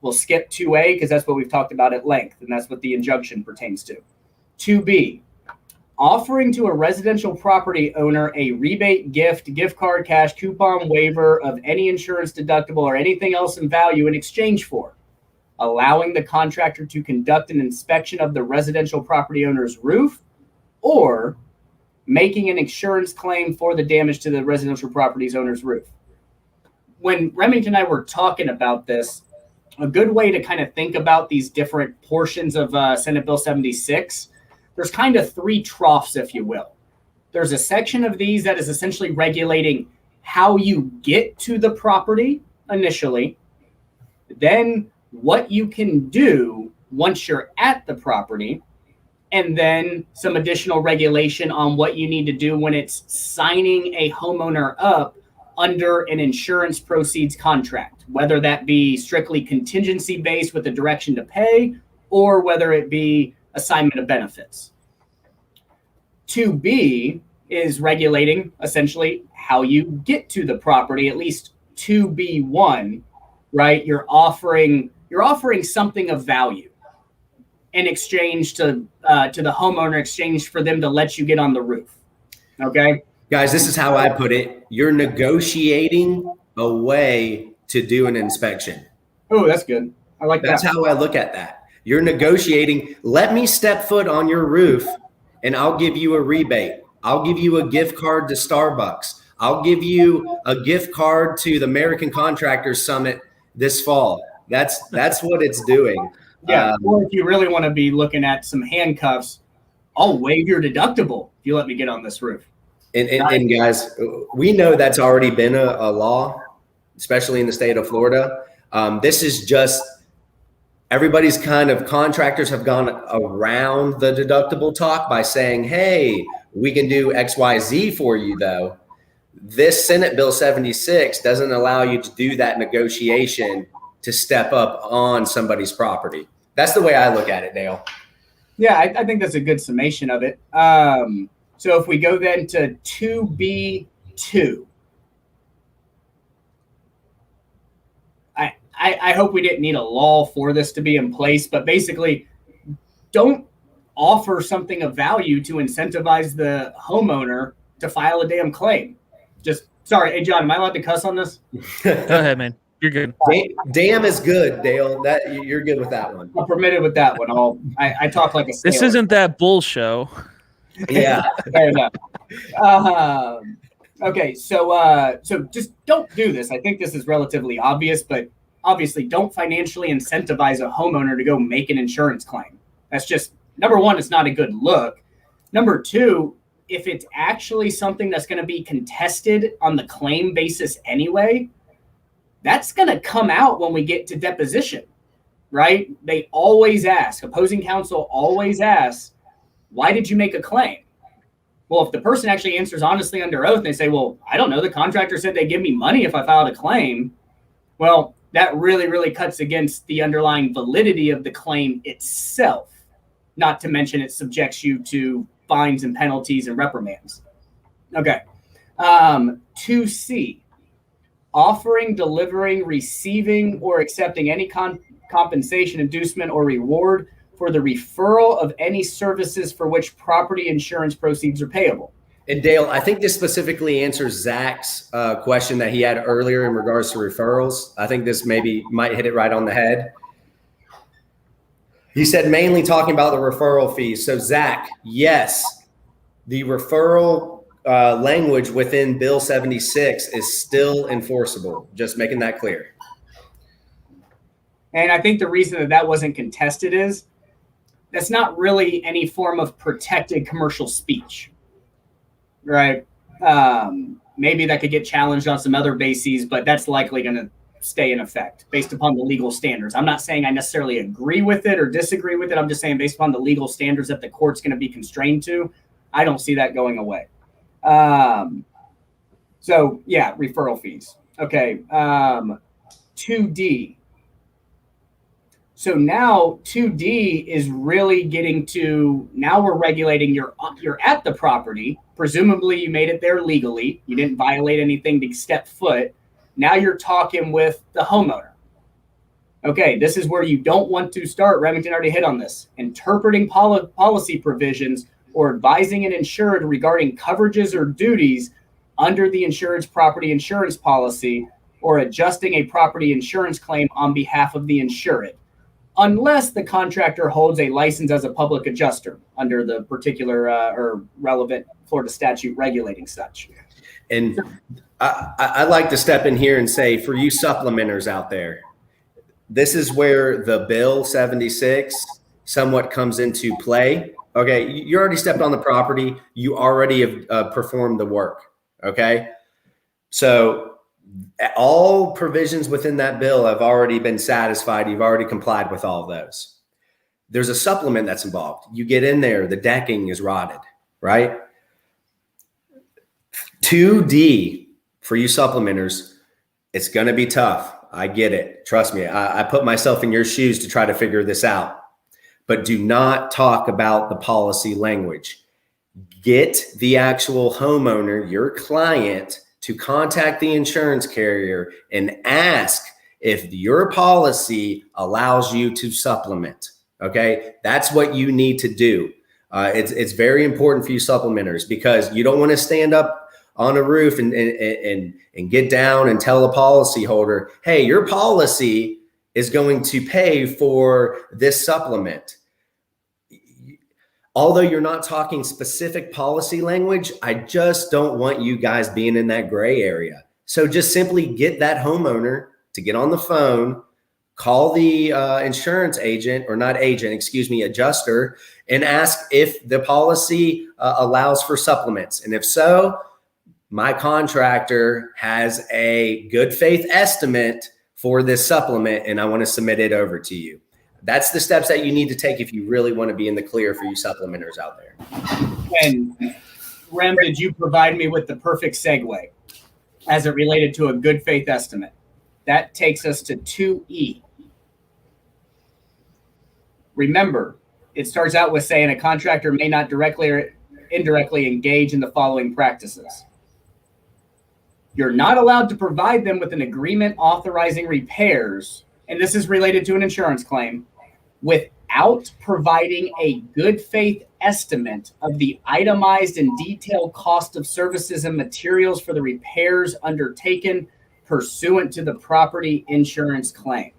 We'll skip 2A because that's what we've talked about at length, and that's what the injunction pertains to. 2B, offering to a residential property owner a rebate, gift card, cash, coupon, waiver of any insurance deductible or anything else in value in exchange for allowing the contractor to conduct an inspection of the residential property owner's roof, or making an insurance claim for the damage to the residential property's owner's roof. When Remington and I were talking about this, a good way to kind of think about these different portions of Senate Bill 76, there's kind of three troughs, if you will. There's a section of these that is essentially regulating how you get to the property initially, then what you can do once you're at the property, and then some additional regulation on what you need to do when it's signing a homeowner up under an insurance proceeds contract, whether that be strictly contingency based with the direction to pay, or whether it be assignment of benefits. 2B is regulating essentially how you get to the property, at least 2B1, right? You're offering something of value in exchange to the homeowner, exchange for them to let you get on the roof. Okay, guys, this is how I put it. You're negotiating a way to do an inspection. Oh, that's good. I like that. That's how I look at that. You're negotiating. Let me step foot on your roof and I'll give you a rebate. I'll give you a gift card to Starbucks. I'll give you a gift card to the American Contractors Summit this fall. That's what it's doing. Yeah, or if you really want to be looking at some handcuffs, I'll waive your deductible if you let me get on this roof. And guys, we know that's already been a law, especially in the state of Florida. This is just everybody's contractors have gone around the deductible talk by saying, hey, we can do XYZ for you, though. This Senate Bill 76 doesn't allow you to do that negotiation to step up on somebody's property. That's the way I look at it, Dale. Yeah, I think that's a good summation of it. So if we go then to 2B2, I hope we didn't need a law for this to be in place, but basically don't offer something of value to incentivize the homeowner to file a damn claim. Sorry, hey John, am I allowed to cuss on this? Go ahead, man. You're good. Damn is good, Dale. That you're good with that one. I'm permitted with that one. I talk like a sailor. This isn't that bull show. Yeah. Fair enough. Okay, so just don't do this. I think this is relatively obvious, but obviously don't financially incentivize a homeowner to go make an insurance claim. That's just, number one, it's not a good look. Number two, if it's actually something that's going to be contested on the claim basis anyway, that's going to come out when we get to deposition, right? They always ask, opposing counsel always asks, why did you make a claim? Well, if the person actually answers honestly under oath and they say, well, I don't know, the contractor said they'd give me money if I filed a claim. Well, that really, really cuts against the underlying validity of the claim itself, not to mention it subjects you to fines and penalties and reprimands. Okay. 2C, offering, delivering, receiving, or accepting any compensation, inducement, or reward for the referral of any services for which property insurance proceeds are payable. And Dale, I think this specifically answers Zach's question that he had earlier in regards to referrals. I think this might hit it right on the head. He said mainly talking about the referral fees. So Zach, yes, the referral language within Bill 76 is still enforceable. Just making that clear. And I think the reason that wasn't contested is that's not really any form of protected commercial speech, right? Maybe that could get challenged on some other bases, but that's likely going to stay in effect based upon the legal standards. I'm not saying I necessarily agree with it or disagree with it. I'm just saying based upon the legal standards that the court's going to be constrained to, I don't see that going away. So yeah, referral fees. Okay. 2D. So now 2D is really getting to, now we're regulating you're at the property. Presumably you made it there legally. You didn't violate anything to step foot. Now you're talking with the homeowner. Okay, this is where you don't want to start. Remington already hit on this. Interpreting policy provisions or advising an insured regarding coverages or duties under the insured's property insurance policy or adjusting a property insurance claim on behalf of the insured, unless the contractor holds a license as a public adjuster under the particular or relevant Florida statute regulating such. And I'd like to step in here and say, for you supplementers out there, this is where the Bill 76 somewhat comes into play. Okay, you already stepped on the property. You already have performed the work. Okay, so all provisions within that bill have already been satisfied. You've already complied with all of those. There's a supplement that's involved. You get in there, the decking is rotted, right? 2D, for you supplementers, it's going to be tough. I get it. Trust me. I put myself in your shoes to try to figure this out. But do not talk about the policy language. Get the actual homeowner, your client, to contact the insurance carrier and ask if your policy allows you to supplement. Okay, that's what you need to do. It's very important for you supplementers, because you don't want to stand up on a roof and get down and tell a policyholder, hey, your policy is going to pay for this supplement. Although you're not talking specific policy language, I just don't want you guys being in that gray area. So just simply get that homeowner to get on the phone, call the insurance agent, or not agent, excuse me, adjuster, and ask if the policy allows for supplements. And if so, my contractor has a good faith estimate for this supplement, and I want to submit it over to you. That's the steps that you need to take if you really want to be in the clear for you supplementers out there. And Rem, did you provide me with the perfect segue as it related to a good faith estimate? That takes us to 2E. Remember, it starts out with saying a contractor may not directly or indirectly engage in the following practices. You're not allowed to provide them with an agreement authorizing repairs, and this is related to an insurance claim, without providing a good faith estimate of the itemized and detailed cost of services and materials for the repairs undertaken pursuant to the property insurance claim.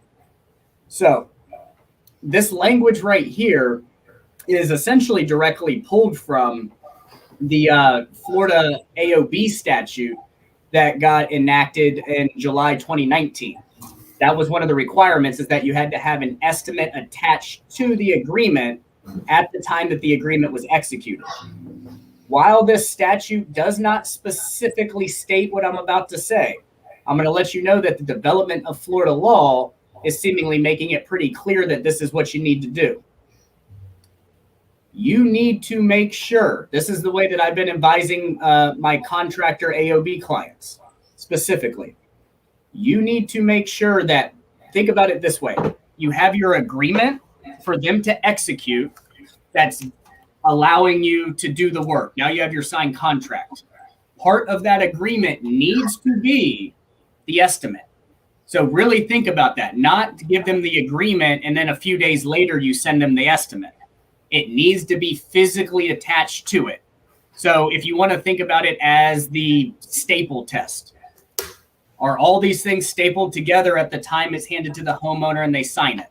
So this language right here is essentially directly pulled from the Florida AOB statute that got enacted in July 2019. That was one of the requirements, is that you had to have an estimate attached to the agreement at the time that the agreement was executed. While this statute does not specifically state what I'm about to say, I'm going to let you know that the development of Florida law is seemingly making it pretty clear that this is what you need to do. You need to make sure, this is the way that I've been advising my contractor AOB clients specifically. You need to make sure that, think about it this way, you have your agreement for them to execute that's allowing you to do the work. Now you have your signed contract. Part of that agreement needs to be the estimate. So really think about that. Not to give them the agreement and then a few days later you send them the estimate. It needs to be physically attached to it. So if you want to think about it as the staple test, are all these things stapled together at the time it's handed to the homeowner and they sign it?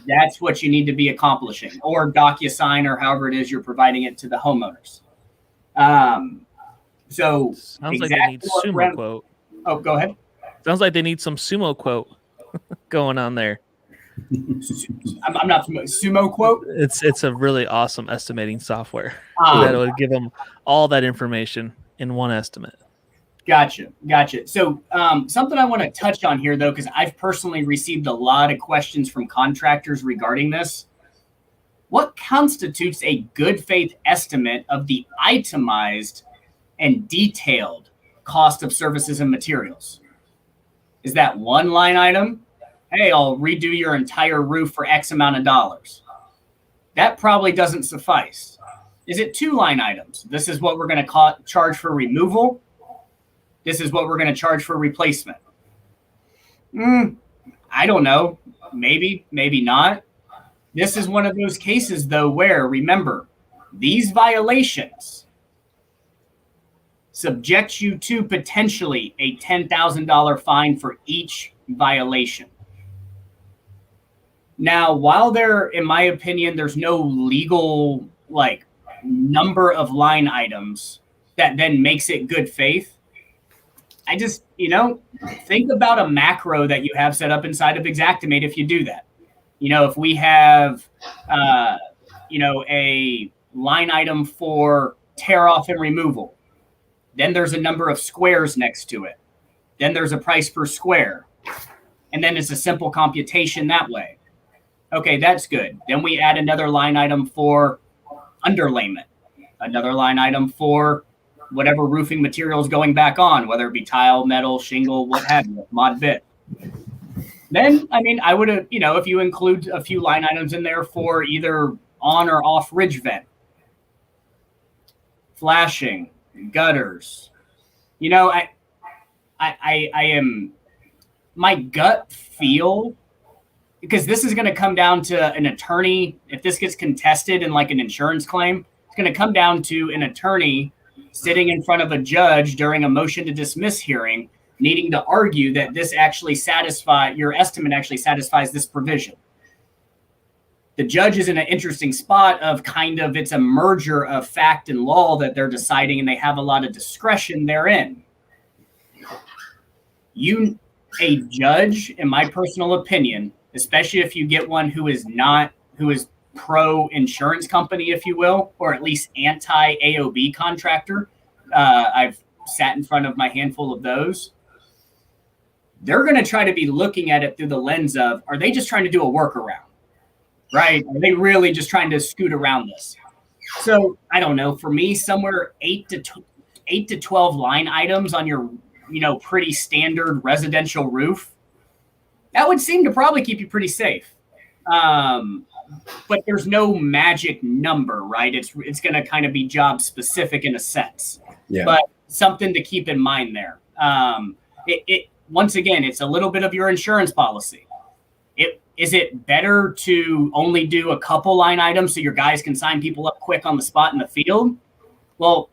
That's what you need to be accomplishing, or DocuSign, or however it is you're providing it to the homeowners. So sounds like they need sumo quote. Oh, go ahead. Sounds like they need some sumo quote going on there. I'm not sumo quote. It's a really awesome estimating software that would give them all that information in one estimate. Gotcha. So something I want to touch on here, though, because I've personally received a lot of questions from contractors regarding this. What constitutes a good faith estimate of the itemized and detailed cost of services and materials? Is that one line item? Hey, I'll redo your entire roof for X amount of dollars. That probably doesn't suffice. Is it 2 line items? This is what we're going to charge for removal. This is what we're going to charge for replacement. I don't know. Maybe, maybe not. This is one of those cases, though, where, remember, these violations subject you to potentially a $10,000 fine for each violation. Now, while there, in my opinion, there's no legal number of line items that then makes it good faith, I just, think about a macro that you have set up inside of Xactimate if you do that. If we have, a line item for tear off and removal, then there's a number of squares next to it. Then there's a price per square. And then it's a simple computation that way. Okay, that's good. Then we add another line item for underlayment, another line item for whatever roofing material is going back on, whether it be tile, metal, shingle, what have you, mod bit. Then, I would have, if you include a few line items in there for either on or off ridge vent, flashing, gutters. I am, my gut feel, because this is going to come down to an attorney. If this gets contested in an insurance claim, it's going to come down to an attorney sitting in front of a judge during a motion to dismiss hearing, needing to argue that this actually your estimate actually satisfies this provision. The judge is in an interesting spot of it's a merger of fact and law that they're deciding, and they have a lot of discretion therein. A judge, in my personal opinion, especially if you get one who is pro insurance company, if you will, or at least anti AOB contractor. I've sat in front of my handful of those. They're going to try to be looking at it through the lens of, are they just trying to do a workaround? Right? Are they really just trying to scoot around this? So I don't know. For me, somewhere 8 to 12 line items on your, pretty standard residential roof, that would seem to probably keep you pretty safe. But there's no magic number, right? It's going to kind of be job specific in a sense. Yeah. But something to keep in mind there. Once again, it's a little bit of your insurance policy. Is it better to only do a couple line items so your guys can sign people up quick on the spot in the field? Well,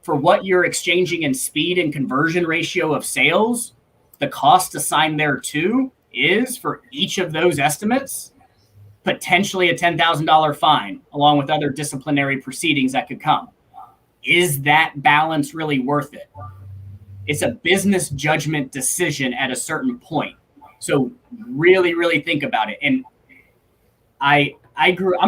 for what you're exchanging in speed and conversion ratio of sales, the cost assigned there too is, for each of those estimates, potentially a $10,000 fine, along with other disciplinary proceedings that could come. Is that balance really worth it? It's a business judgment decision at a certain point. So really, really think about it. And I'm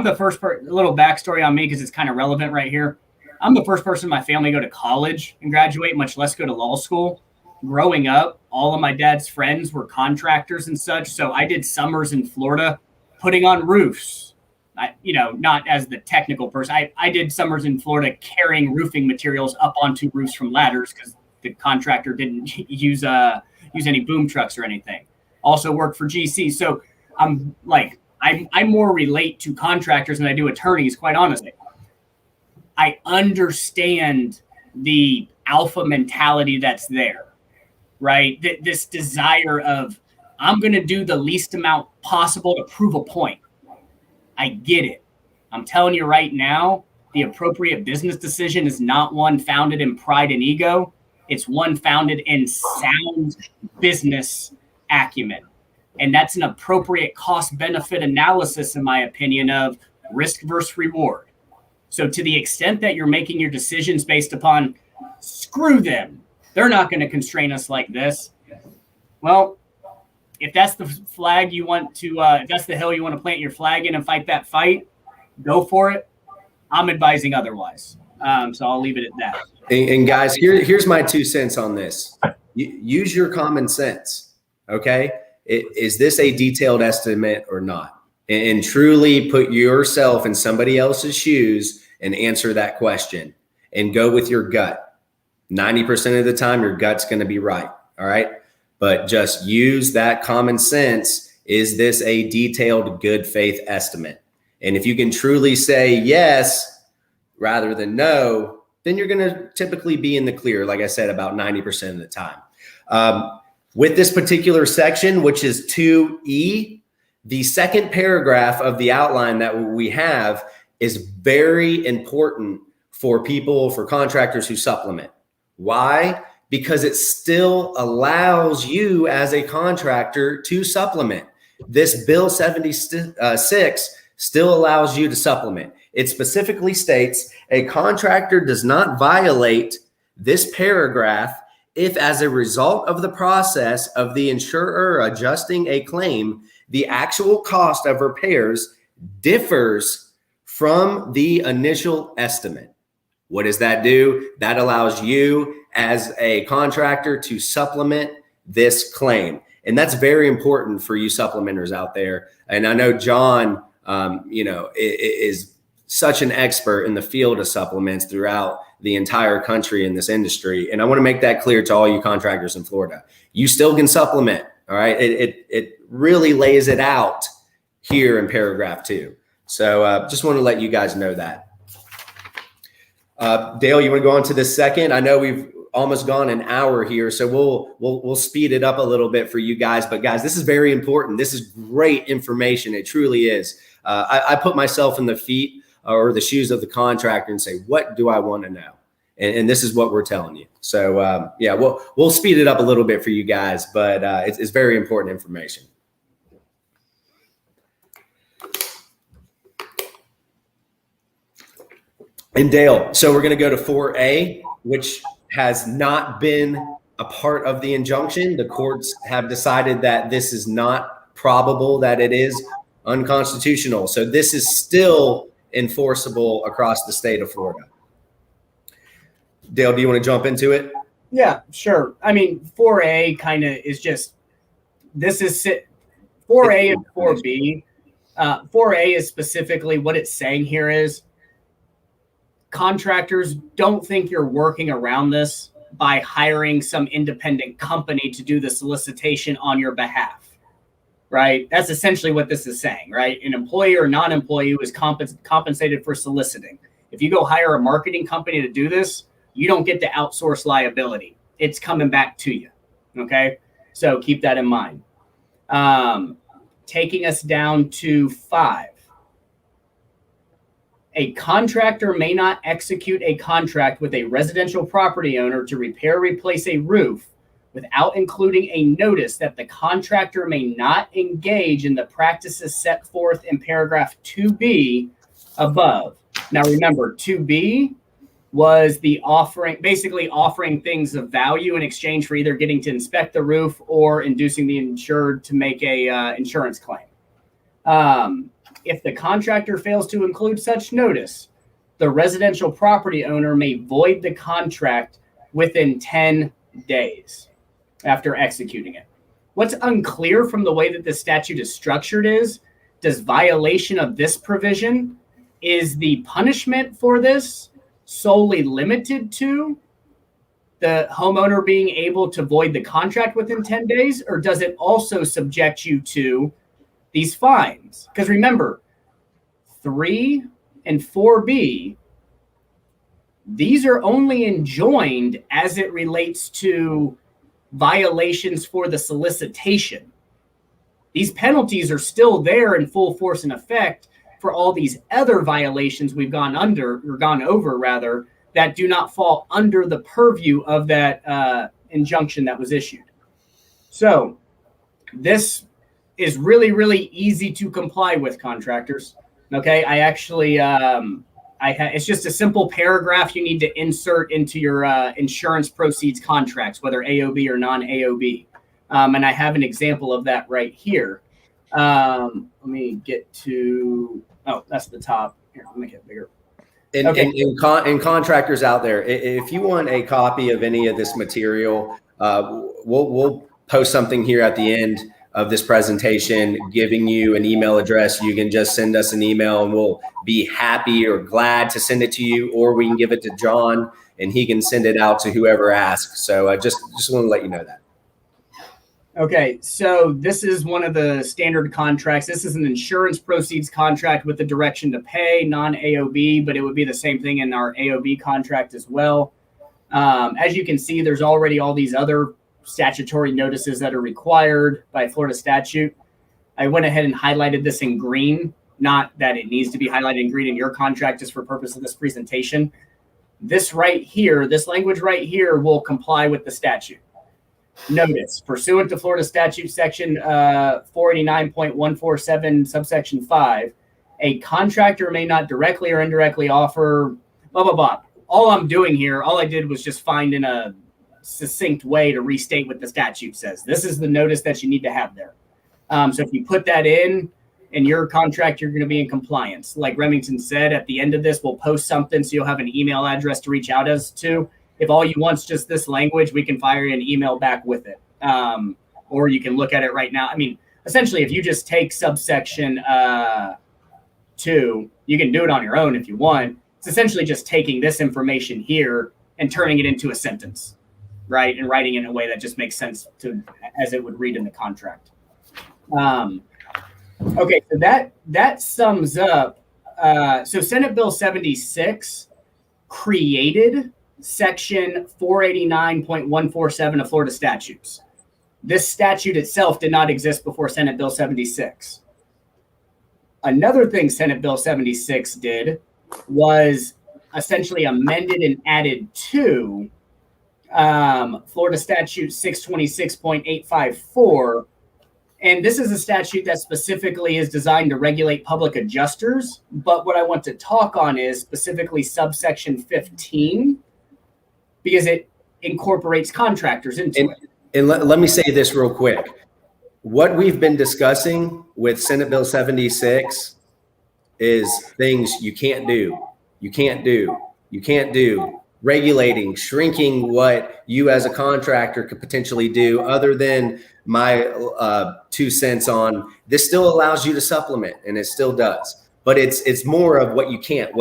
the first person, a little backstory on me, because it's kind of relevant right here. I'm the first person in my family to go to college and graduate, much less go to law school. Growing up, all of my dad's friends were contractors and such. So I did summers in Florida putting on roofs. Not as the technical person. I did summers in Florida carrying roofing materials up onto roofs from ladders because the contractor didn't use any boom trucks or anything. Also worked for GC. So I more relate to contractors than I do attorneys, quite honestly. I understand the alpha mentality that's there. right? This desire of, I'm going to do the least amount possible to prove a point. I get it. I'm telling you right now, the appropriate business decision is not one founded in pride and ego. It's one founded in sound business acumen. And that's an appropriate cost-benefit analysis, in my opinion, of risk versus reward. So to the extent that you're making your decisions based upon, screw them, they're not going to constrain us like this. Well, if that's the flag you want to, if that's the hill you want to plant your flag in and fight that fight, go for it. I'm advising otherwise. So I'll leave it at that. And guys, here's my 2 cents on this. Use your common sense. Okay. Is this a detailed estimate or not? And truly put yourself in somebody else's shoes and answer that question and go with your gut. 90% of the time, your gut's going to be right. All right. But just use that common sense. Is this a detailed good faith estimate? And if you can truly say yes rather than no, then you're going to typically be in the clear, like I said, about 90% of the time. With this particular section, which is 2E, the second paragraph of the outline that we have is very important for people, for contractors who supplement. Why? Because it still allows you as a contractor to supplement. This Bill 76 still allows you to supplement. It specifically states a contractor does not violate this paragraph if, as a result of the process of the insurer adjusting a claim, the actual cost of repairs differs from the initial estimate. What does that do? That allows you as a contractor to supplement this claim. And that's very important for you supplementers out there. And I know John, is such an expert in the field of supplements throughout the entire country in this industry. And I want to make that clear to all you contractors in Florida. You still can supplement. All right. It really lays it out here in paragraph 2. So just want to let you guys know that. Dale, you want to go on to the second? I know we've almost gone an hour here, so we'll speed it up a little bit for you guys. But guys, this is very important. This is great information. It truly is. I put myself in the feet or the shoes of the contractor and say, what do I want to know? And this is what we're telling you. So we'll speed it up a little bit for you guys, but it's very important information. And Dale, so we're going to go to 4A, which has not been a part of the injunction. The courts have decided that this is not probable, that it is unconstitutional. So this is still enforceable across the state of Florida. Dale, do you want to jump into it? Yeah, sure. I mean, 4A kind of is just, this is 4A and 4B. 4A is specifically what it's saying here is, contractors, don't think you're working around this by hiring some independent company to do the solicitation on your behalf, right? That's essentially what this is saying, right? An employee or non-employee who is compensated for soliciting. If you go hire a marketing company to do this, you don't get to outsource liability. It's coming back to you, okay? So keep that in mind. Taking us down to 5. A contractor may not execute a contract with a residential property owner to repair or replace a roof without including a notice that the contractor may not engage in the practices set forth in paragraph 2B above. Now remember, 2B was the offering, basically offering things of value in exchange for either getting to inspect the roof or inducing the insured to make a insurance claim. If the contractor fails to include such notice, the residential property owner may void the contract within 10 days after executing it. What's unclear from the way that the statute is structured is, does violation of this provision, is the punishment for this solely limited to the homeowner being able to void the contract within 10 days, or does it also subject you to these fines? Because remember, 3 and 4B, these are only enjoined as it relates to violations for the solicitation. These penalties are still there in full force and effect for all these other violations we've gone over, that do not fall under the purview of that injunction that was issued. So this is really, really easy to comply with, contractors. Okay, I actually, it's just a simple paragraph you need to insert into your insurance proceeds contracts, whether AOB or non-AOB. And I have an example of that right here. Let me get to, that's the top. Here, let me make it bigger. And contractors out there, if you want a copy of any of this material, we'll post something here at the end of this presentation, giving you an email address. You can just send us an email and we'll be happy or glad to send it to you, or we can give it to John and he can send it out to whoever asks. So I just want to let you know that. Okay, so this is one of the standard contracts. This is an insurance proceeds contract with the direction to pay, non-AOB, but it would be the same thing in our AOB contract as well. As you can see, there's already all these other statutory notices that are required by Florida statute. I went ahead and highlighted this in green, not that it needs to be highlighted in green in your contract, just for purpose of this presentation. This right here, this language right here will comply with the statute. Notice, pursuant to Florida statute section 489.147 subsection 5, a contractor may not directly or indirectly offer blah, blah, blah. All I'm doing here, all I did was just find in a succinct way to restate what the statute says. This is the notice that you need to have there. So if you put that in your contract, you're going to be in compliance. Like Remington said, at the end of this, we'll post something so you'll have an email address to reach out us to. If all you want is just this language, we can fire you an email back with it. Or you can look at it right now. I mean, essentially, if you just take subsection 2, you can do it on your own if you want. It's essentially just taking this information here and turning it into a sentence, right? And writing it in a way that just makes sense as it would read in the contract. Okay, so that sums up. So Senate Bill 76 created Section 489.147 of Florida statutes. This statute itself did not exist before Senate Bill 76. Another thing Senate Bill 76 did was essentially amended and added to Florida statute 626.854. And this is a statute that specifically is designed to regulate public adjusters. But what I want to talk on is specifically subsection 15, because it incorporates contractors into it. And let me say this real quick. What we've been discussing with Senate Bill 76 is things you can't do, regulating, shrinking what you as a contractor could potentially do, other than my 2 cents on this. Still allows you to supplement, and it still does. But it's more of what you can't.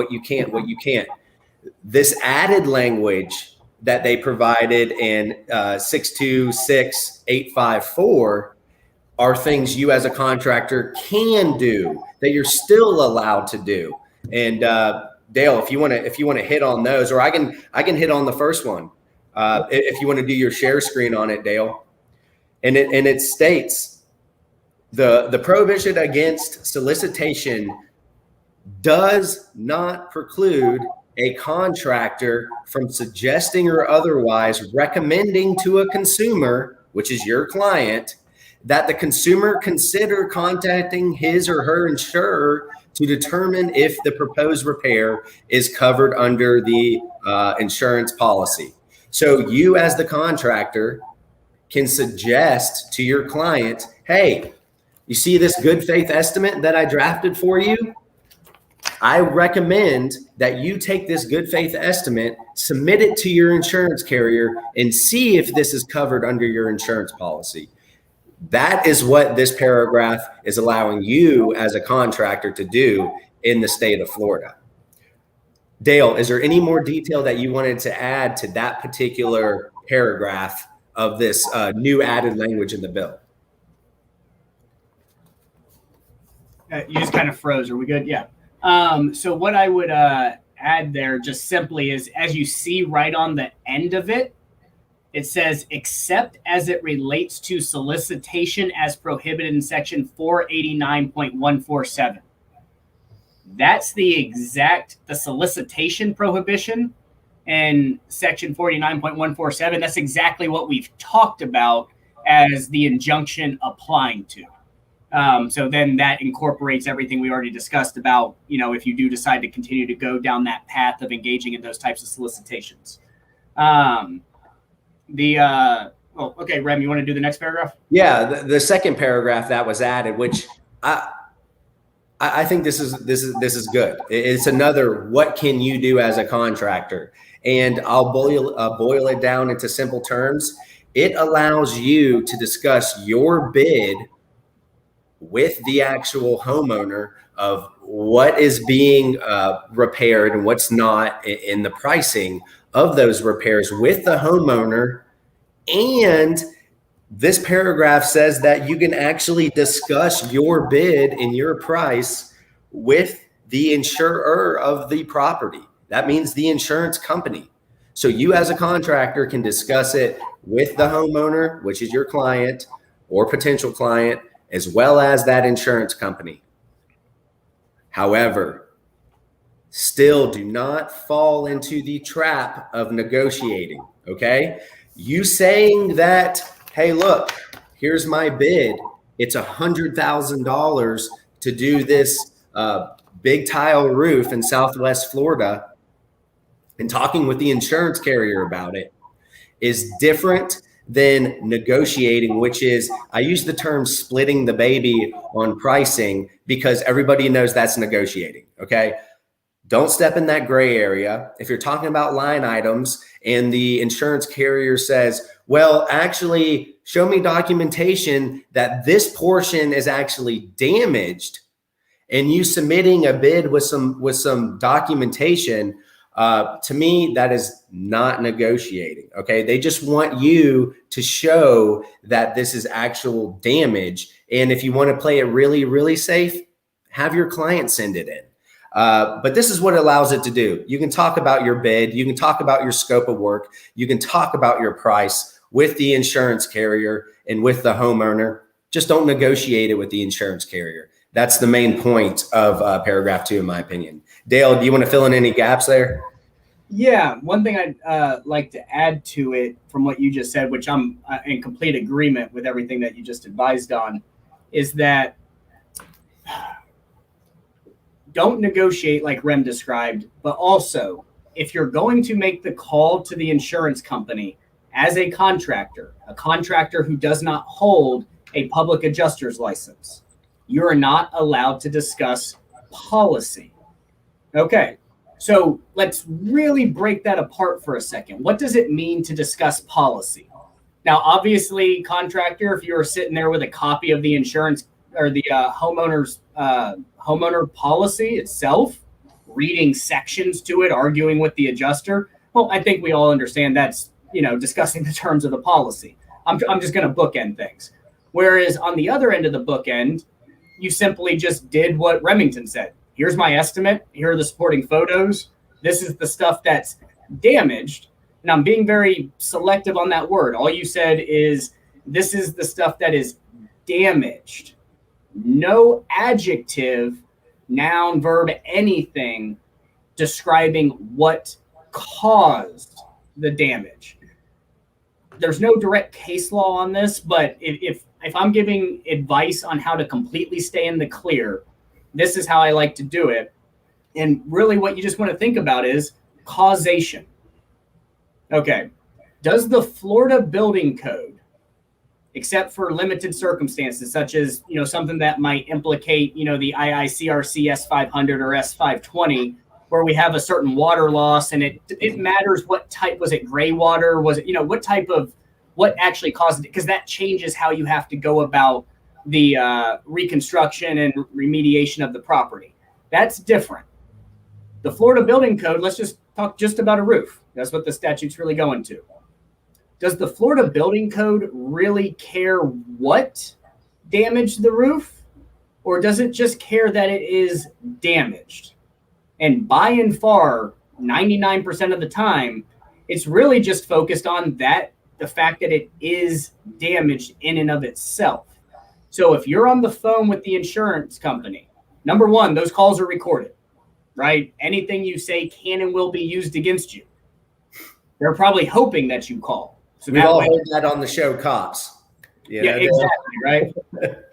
This added language that they provided in 626.854 are things you as a contractor can do that you're still allowed to do. And Dale, if you want to hit on those, or I can hit on the first one if you want to do your share screen on it, Dale. And it states the prohibition against solicitation does not preclude a contractor from suggesting or otherwise recommending to a consumer, which is your client, that the consumer consider contacting his or her insurer to determine if the proposed repair is covered under the insurance policy. So you as the contractor can suggest to your client, hey, you see this good faith estimate that I drafted for you? I recommend that you take this good faith estimate, submit it to your insurance carrier, and see if this is covered under your insurance policy. That is what this paragraph is allowing you as a contractor to do in the state of Florida. Dale, is there any more detail that you wanted to add to that particular paragraph of this new added language in the bill? You just kind of froze. Are we good? Yeah. So what I would add there just simply is, as you see right on the end of it, It says, except as it relates to solicitation as prohibited in section 489.147. That's the solicitation prohibition in section 49.147. That's exactly what we've talked about as the injunction applying to. So then that incorporates everything we already discussed about, if you do decide to continue to go down that path of engaging in those types of solicitations. Okay, Rem, you want to do the next paragraph? Yeah, the second paragraph that was added, which I think this is good. It's another, what can you do as a contractor? And I'll boil it down into simple terms. It allows you to discuss your bid with the actual homeowner of what is being repaired and what's not in the pricing of those repairs with the homeowner. And this paragraph says that you can actually discuss your bid and your price with the insurer of the property. That means the insurance company. So you as a contractor can discuss it with the homeowner, which is your client or potential client, as well as that insurance company. However, still do not fall into the trap of negotiating, okay? You saying that, hey, look, here's my bid. It's $100,000 to do this big tile roof in Southwest Florida, and talking with the insurance carrier about it is different than negotiating, which is, I use the term splitting the baby on pricing because everybody knows that's negotiating, okay? Don't step in that gray area. If you're talking about line items and the insurance carrier says, well, actually, show me documentation that this portion is actually damaged, and you submitting a bid with some documentation, to me, that is not negotiating, okay? They just want you to show that this is actual damage. And if you want to play it really, really safe, have your client send it in. But this is what it allows it to do. You can talk about your bid. You can talk about your scope of work. You can talk about your price with the insurance carrier and with the homeowner. Just don't negotiate it with the insurance carrier. That's the main point of paragraph 2, in my opinion. Dale, do you want to fill in any gaps there? Yeah, one thing I'd like to add to it from what you just said, which I'm in complete agreement with everything that you just advised on, is that don't negotiate like Rem described, but also if you're going to make the call to the insurance company as a contractor who does not hold a public adjuster's license, you are not allowed to discuss policy. Okay, so let's really break that apart for a second. What does it mean to discuss policy? Now, obviously, contractor, if you were sitting there with a copy of the insurance or the homeowner policy itself, reading sections to it, arguing with the adjuster, well, I think we all understand that's, discussing the terms of the policy. I'm just going to bookend things. Whereas on the other end of the bookend, you simply just did what Remington said. Here's my estimate. Here are the supporting photos. This is the stuff that's damaged. And I'm being very selective on that word. All you said is, this is the stuff that is damaged. No adjective, noun, verb, anything describing what caused the damage. There's no direct case law on this, but if I'm giving advice on how to completely stay in the clear, this is how I like to do it. And really what you just want to think about is causation. Okay. Does the Florida Building Code, except for limited circumstances, such as, something that might implicate, the IICRC S500 or S520, where we have a certain water loss and it matters what type, was it gray water? Was it, what actually caused it? Because that changes how you have to go about the reconstruction and remediation of the property. That's different. The Florida Building Code, let's just talk just about a roof. That's what the statute's really going to. Does the Florida Building Code really care what damaged the roof? Or does it just care that it is damaged? And by and far, 99% of the time, it's really just focused on that the fact that it is damaged in and of itself. So if you're on the phone with the insurance company, number one, those calls are recorded, right? Anything you say can and will be used against you. They're probably hoping that you call. So we've all heard that on the show Cops. Yeah, exactly, right?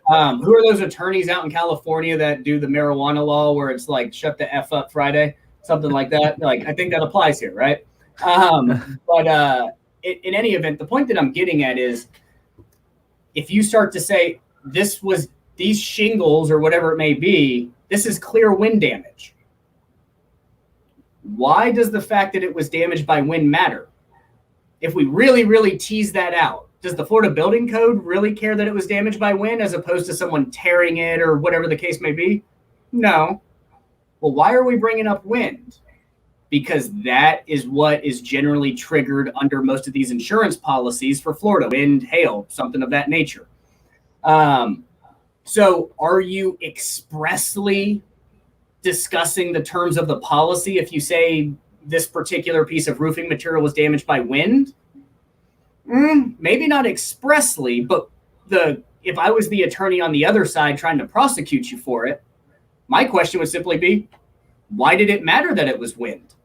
Who are those attorneys out in California that do the marijuana law where it's like, shut the F up Friday, something like that? Like, I think that applies here, right? But in any event, the point that I'm getting at is if you start to say these shingles or whatever it may be, this is clear wind damage. Why does the fact that it was damaged by wind matter? If we really, really tease that out, does the Florida Building Code really care that it was damaged by wind as opposed to someone tearing it or whatever the case may be? No. Well, why are we bringing up wind? Because that is what is generally triggered under most of these insurance policies for Florida, wind, hail, something of that nature. So are you expressly discussing the terms of the policy if you say this particular piece of roofing material was damaged by wind? Maybe not expressly, but if I was the attorney on the other side trying to prosecute you for it, my question would simply be, why did it matter that it was wind?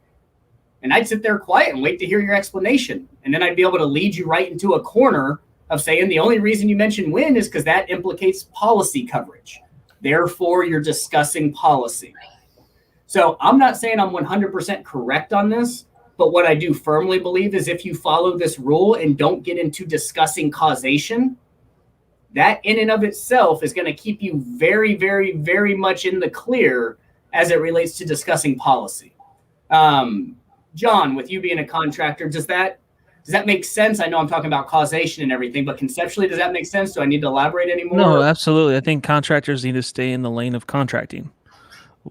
And I'd sit there quiet and wait to hear your explanation. And then I'd be able to lead you right into a corner of saying the only reason you mentioned wind is because that implicates policy coverage. Therefore, you're discussing policy. So I'm not saying I'm 100% correct on this, but what I do firmly believe is if you follow this rule and don't get into discussing causation, that in and of itself is going to keep you very, very, very much in the clear as it relates to discussing policy. John, with you being a contractor, does that make sense? I know I'm talking about causation and everything, but conceptually, does that make sense? Do I need to elaborate anymore? No, absolutely. I think contractors need to stay in the lane of contracting.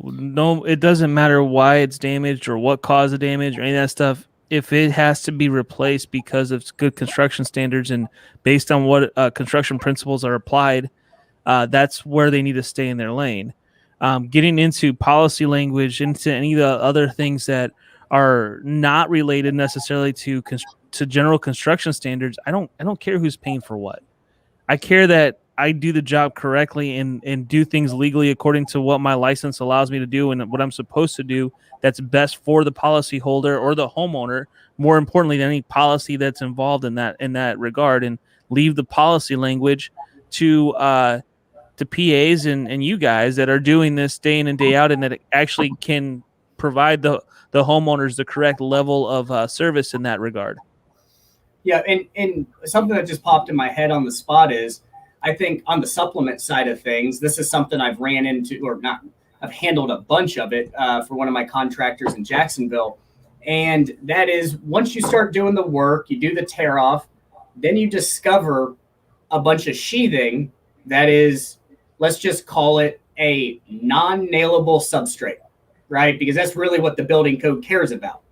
No, it doesn't matter why it's damaged or what caused the damage or any of that stuff. If it has to be replaced because of good construction standards and based on what construction principles are applied, that's where they need to stay in their lane. Getting into policy language, into any of the other things that are not related necessarily to general construction standards, I don't care who's paying for what. I care that I do the job correctly and do things legally according to what my license allows me to do and what I'm supposed to do that's best for the policyholder or the homeowner, more importantly than any policy that's involved in that regard, and leave the policy language to PAs and you guys that are doing this day in and day out and that actually can provide the homeowners the correct level of service in that regard. Yeah, and something that just popped in my head on the spot is, I think on the supplement side of things, this is something I've ran into, or not, I've handled a bunch of it for one of my contractors in Jacksonville. And that is, once you start doing the work, you do the tear off, then you discover a bunch of sheathing that is, let's just call it a non-nailable substrate, right? Because that's really what the building code cares about.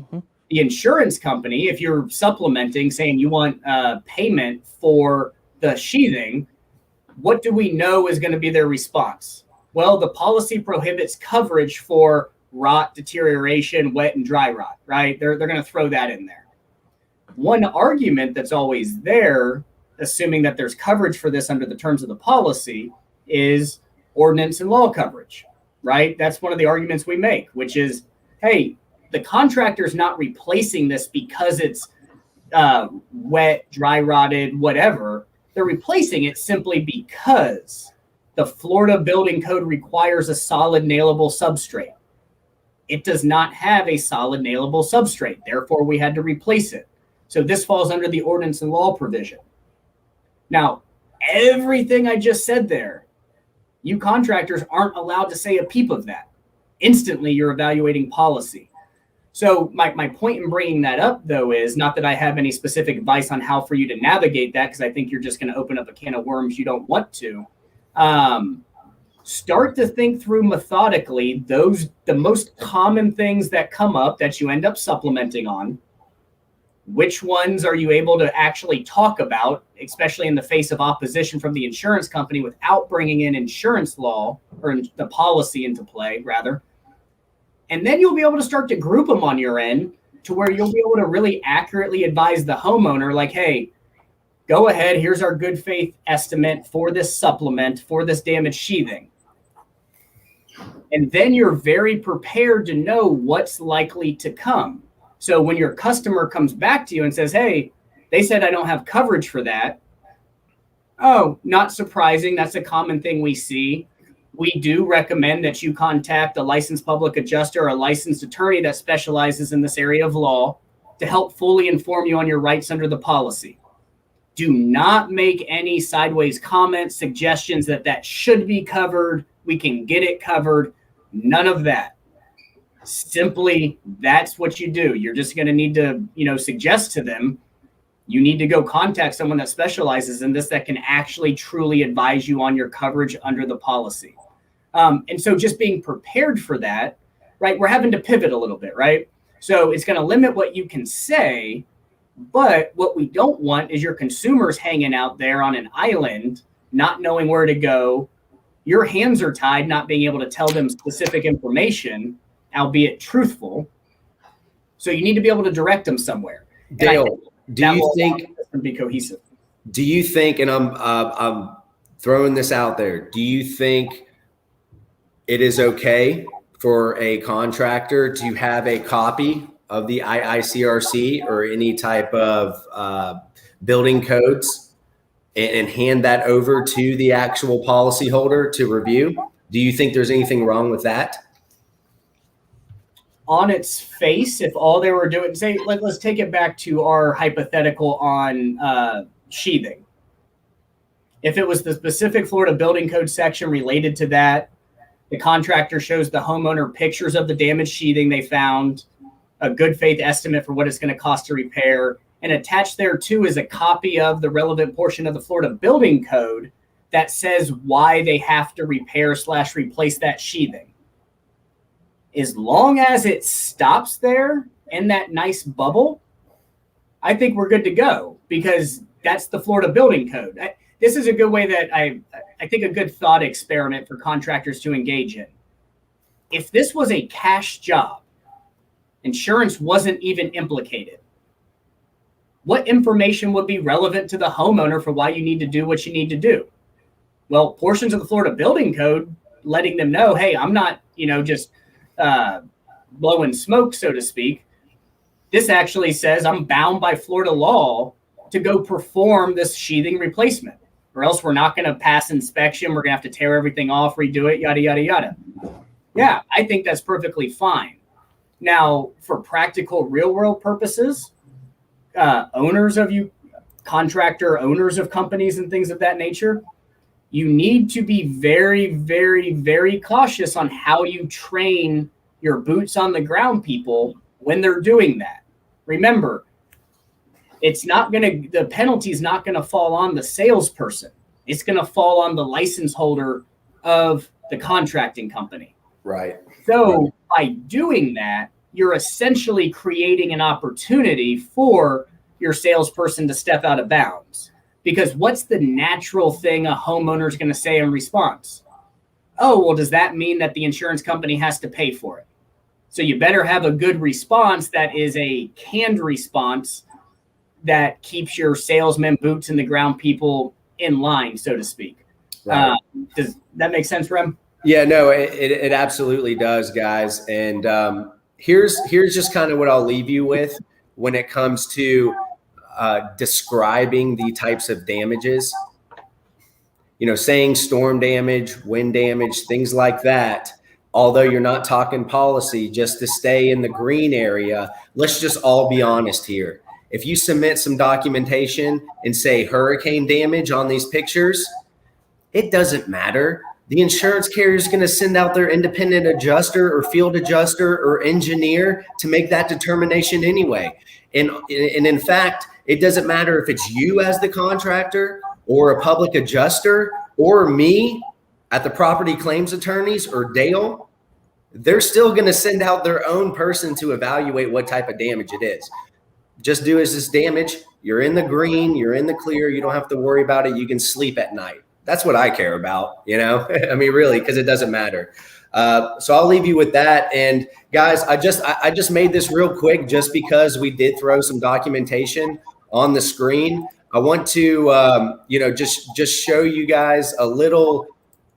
Mm-hmm. The insurance company, if you're supplementing, saying you want payment for the sheathing, what do we know is going to be their response? Well, the policy prohibits coverage for rot, deterioration, wet and dry rot, right? They're going to throw that in there. One argument that's always there, assuming that there's coverage for this under the terms of the policy, is ordinance and law coverage, right? That's one of the arguments we make, which is, hey, the contractor's not replacing this because it's wet, dry rotted, whatever. They're replacing it simply because the Florida Building Code requires a solid nailable substrate. It does not have a solid nailable substrate. Therefore, we had to replace it. So this falls under the ordinance and law provision. Now, everything I just said there, you contractors aren't allowed to say a peep of that. Instantly, you're evaluating policy. So my point in bringing that up, though, is not that I have any specific advice on how for you to navigate that, because I think you're just going to open up a can of worms you don't want to. Start to think through methodically the most common things that come up that you end up supplementing on. Which ones are you able to actually talk about, especially in the face of opposition from the insurance company, without bringing in insurance law or the policy into play, rather? And then you'll be able to start to group them on your end to where you'll be able to really accurately advise the homeowner, like, hey, go ahead, here's our good faith estimate for this supplement, for this damaged sheathing. And then you're very prepared to know what's likely to come. So when your customer comes back to you and says, hey, they said I don't have coverage for that. Oh, not surprising. That's a common thing we see. We do recommend that you contact a licensed public adjuster or a licensed attorney that specializes in this area of law to help fully inform you on your rights under the policy. Do not make any sideways comments, suggestions that should be covered. We can get it covered. None of that. Simply, that's what you do. You're just going to need to, suggest to them, you need to go contact someone that specializes in this that can actually truly advise you on your coverage under the policy. And so just being prepared for that, right? We're having to pivot a little bit, right? So it's going to limit what you can say, but what we don't want is your consumers hanging out there on an island, not knowing where to go. Your hands are tied, not being able to tell them specific information, albeit truthful. So you need to be able to direct them somewhere. Dale, do you think be cohesive? Do you think, and I'm throwing this out there, do you think it is okay for a contractor to have a copy of the IICRC or any type of building codes and hand that over to the actual policyholder to review? Do you think there's anything wrong with that? On its face, if all they were doing, say, let's take it back to our hypothetical on sheathing. If it was the specific Florida building code section related to that, the contractor shows the homeowner pictures of the damaged sheathing they found, a good faith estimate for what it's going to cost to repair, and attached there too is a copy of the relevant portion of the Florida building code that says why they have to repair/replace that sheathing. As long as it stops there in that nice bubble, I think we're good to go, because that's the Florida building code. This is a good way that I think a good thought experiment for contractors to engage in. If this was a cash job, insurance wasn't even implicated, what information would be relevant to the homeowner for why you need to do what you need to do? Well, portions of the Florida building code letting them know, hey, I'm not, just blowing smoke, so to speak. This actually says I'm bound by Florida law to go perform this sheathing replacement, or else we're not going to pass inspection. We're going to have to tear everything off, redo it, yada, yada, yada. Yeah, I think that's perfectly fine. Now, for practical real world purposes, owners of companies and things of that nature, you need to be very, very, very cautious on how you train your boots on the ground people when they're doing that. Remember, the penalty is not going to fall on the salesperson. It's going to fall on the license holder of the contracting company. Right. So by doing that, you're essentially creating an opportunity for your salesperson to step out of bounds. Because what's the natural thing a homeowner is going to say in response? Oh, well, does that mean that the insurance company has to pay for it? So you better have a good response that is a canned response that keeps your salesmen, boots in the ground people in line, so to speak. Right. Does that make sense, Rem? Yeah, no, it absolutely does, guys. And here's just kind of what I'll leave you with when it comes to describing the types of damages, saying storm damage, wind damage, things like that. Although you're not talking policy, just to stay in the green area, let's just all be honest here. If you submit some documentation and say hurricane damage on these pictures, it doesn't matter. The insurance carrier is going to send out their independent adjuster or field adjuster or engineer to make that determination anyway. And in fact, it doesn't matter if it's you as the contractor or a public adjuster or me at the property claims attorneys or Dale. They're still going to send out their own person to evaluate what type of damage it is. Just do as this damage. You're in the green. You're in the clear. You don't have to worry about it. You can sleep at night. That's what I care about, you know. I mean, really, because it doesn't matter. So I'll leave you with that. And guys, I just made this real quick just because we did throw some documentation on the screen. I want to, just show you guys a little.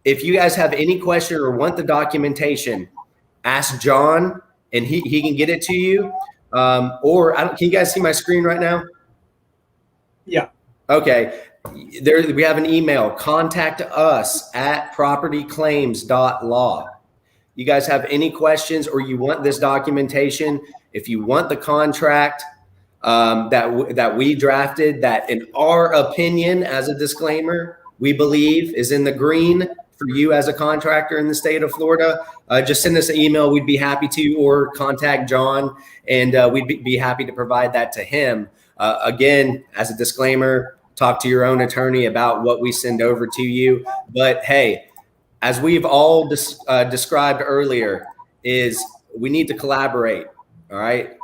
If you guys have any question or want the documentation, ask John, and he can get it to you. Can you guys see my screen right now? Yeah. Okay. We have an email, contact us at propertyclaims.law. You guys have any questions or you want this documentation, if you want the contract that we drafted, that in our opinion, as a disclaimer, we believe is in the green for you as a contractor in the state of Florida, just send us an email. We'd be happy to, or contact John, and we'd be happy to provide that to him. Again, as a disclaimer, talk to your own attorney about what we send over to you. But hey, as we've all described earlier, is we need to collaborate, all right?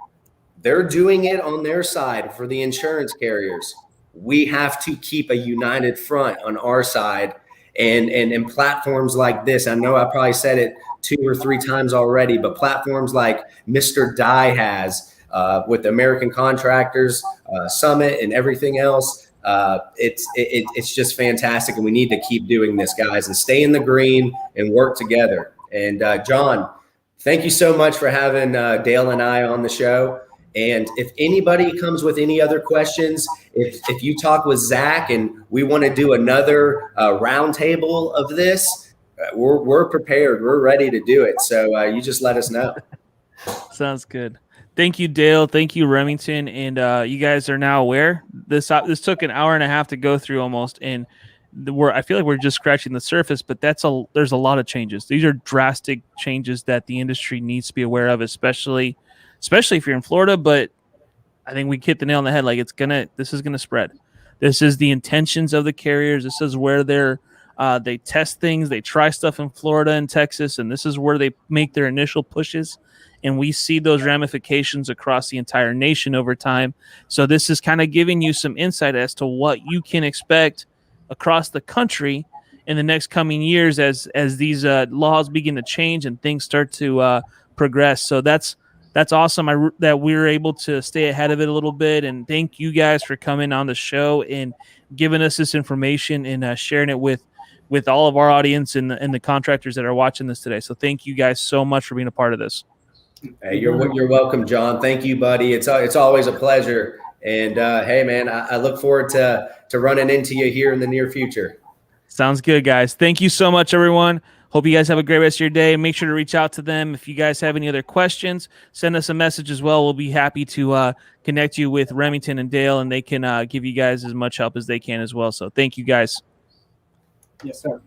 They're doing it on their side for the insurance carriers. We have to keep a united front on our side, and platforms like this. I know I probably said it 2 or 3 times already, but platforms like Mr. Dye has with the American Contractors Summit and everything else, it's just fantastic, and we need to keep doing this, guys, and stay in the green and work together. And John, thank you so much for having Dale and I on the show. And if anybody comes with any other questions, if you talk with Zach and we want to do another roundtable of this, we're prepared. We're ready to do it. So you just let us know. Sounds good. Thank you, Dale. Thank you, Remington. And you guys are now aware. This took an hour and a half to go through almost, and I feel like we're just scratching the surface. But there's a lot of changes. These are drastic changes that the industry needs to be aware of, especially if you're in Florida. But I think we hit the nail on the head. Like this is gonna spread. This is the intentions of the carriers. This is where they test things. They try stuff in Florida and Texas, and this is where they make their initial pushes. And we see those ramifications across the entire nation over time. So this is kind of giving you some insight as to what you can expect across the country in the next coming years as these laws begin to change and things start to progress. So that's awesome that we were able to stay ahead of it a little bit. And thank you guys for coming on the show and giving us this information and sharing it with all of our audience and the contractors that are watching this today. So thank you guys so much for being a part of this. Hey, you're welcome, John. Thank you, buddy. It's always a pleasure. And hey, man, I look forward to running into you here in the near future. Sounds good, guys. Thank you so much, everyone. Hope you guys have a great rest of your day. Make sure to reach out to them. If you guys have any other questions, send us a message as well. We'll be happy to connect you with Remington and Dale, and they can give you guys as much help as they can as well. So thank you, guys. Yes, sir.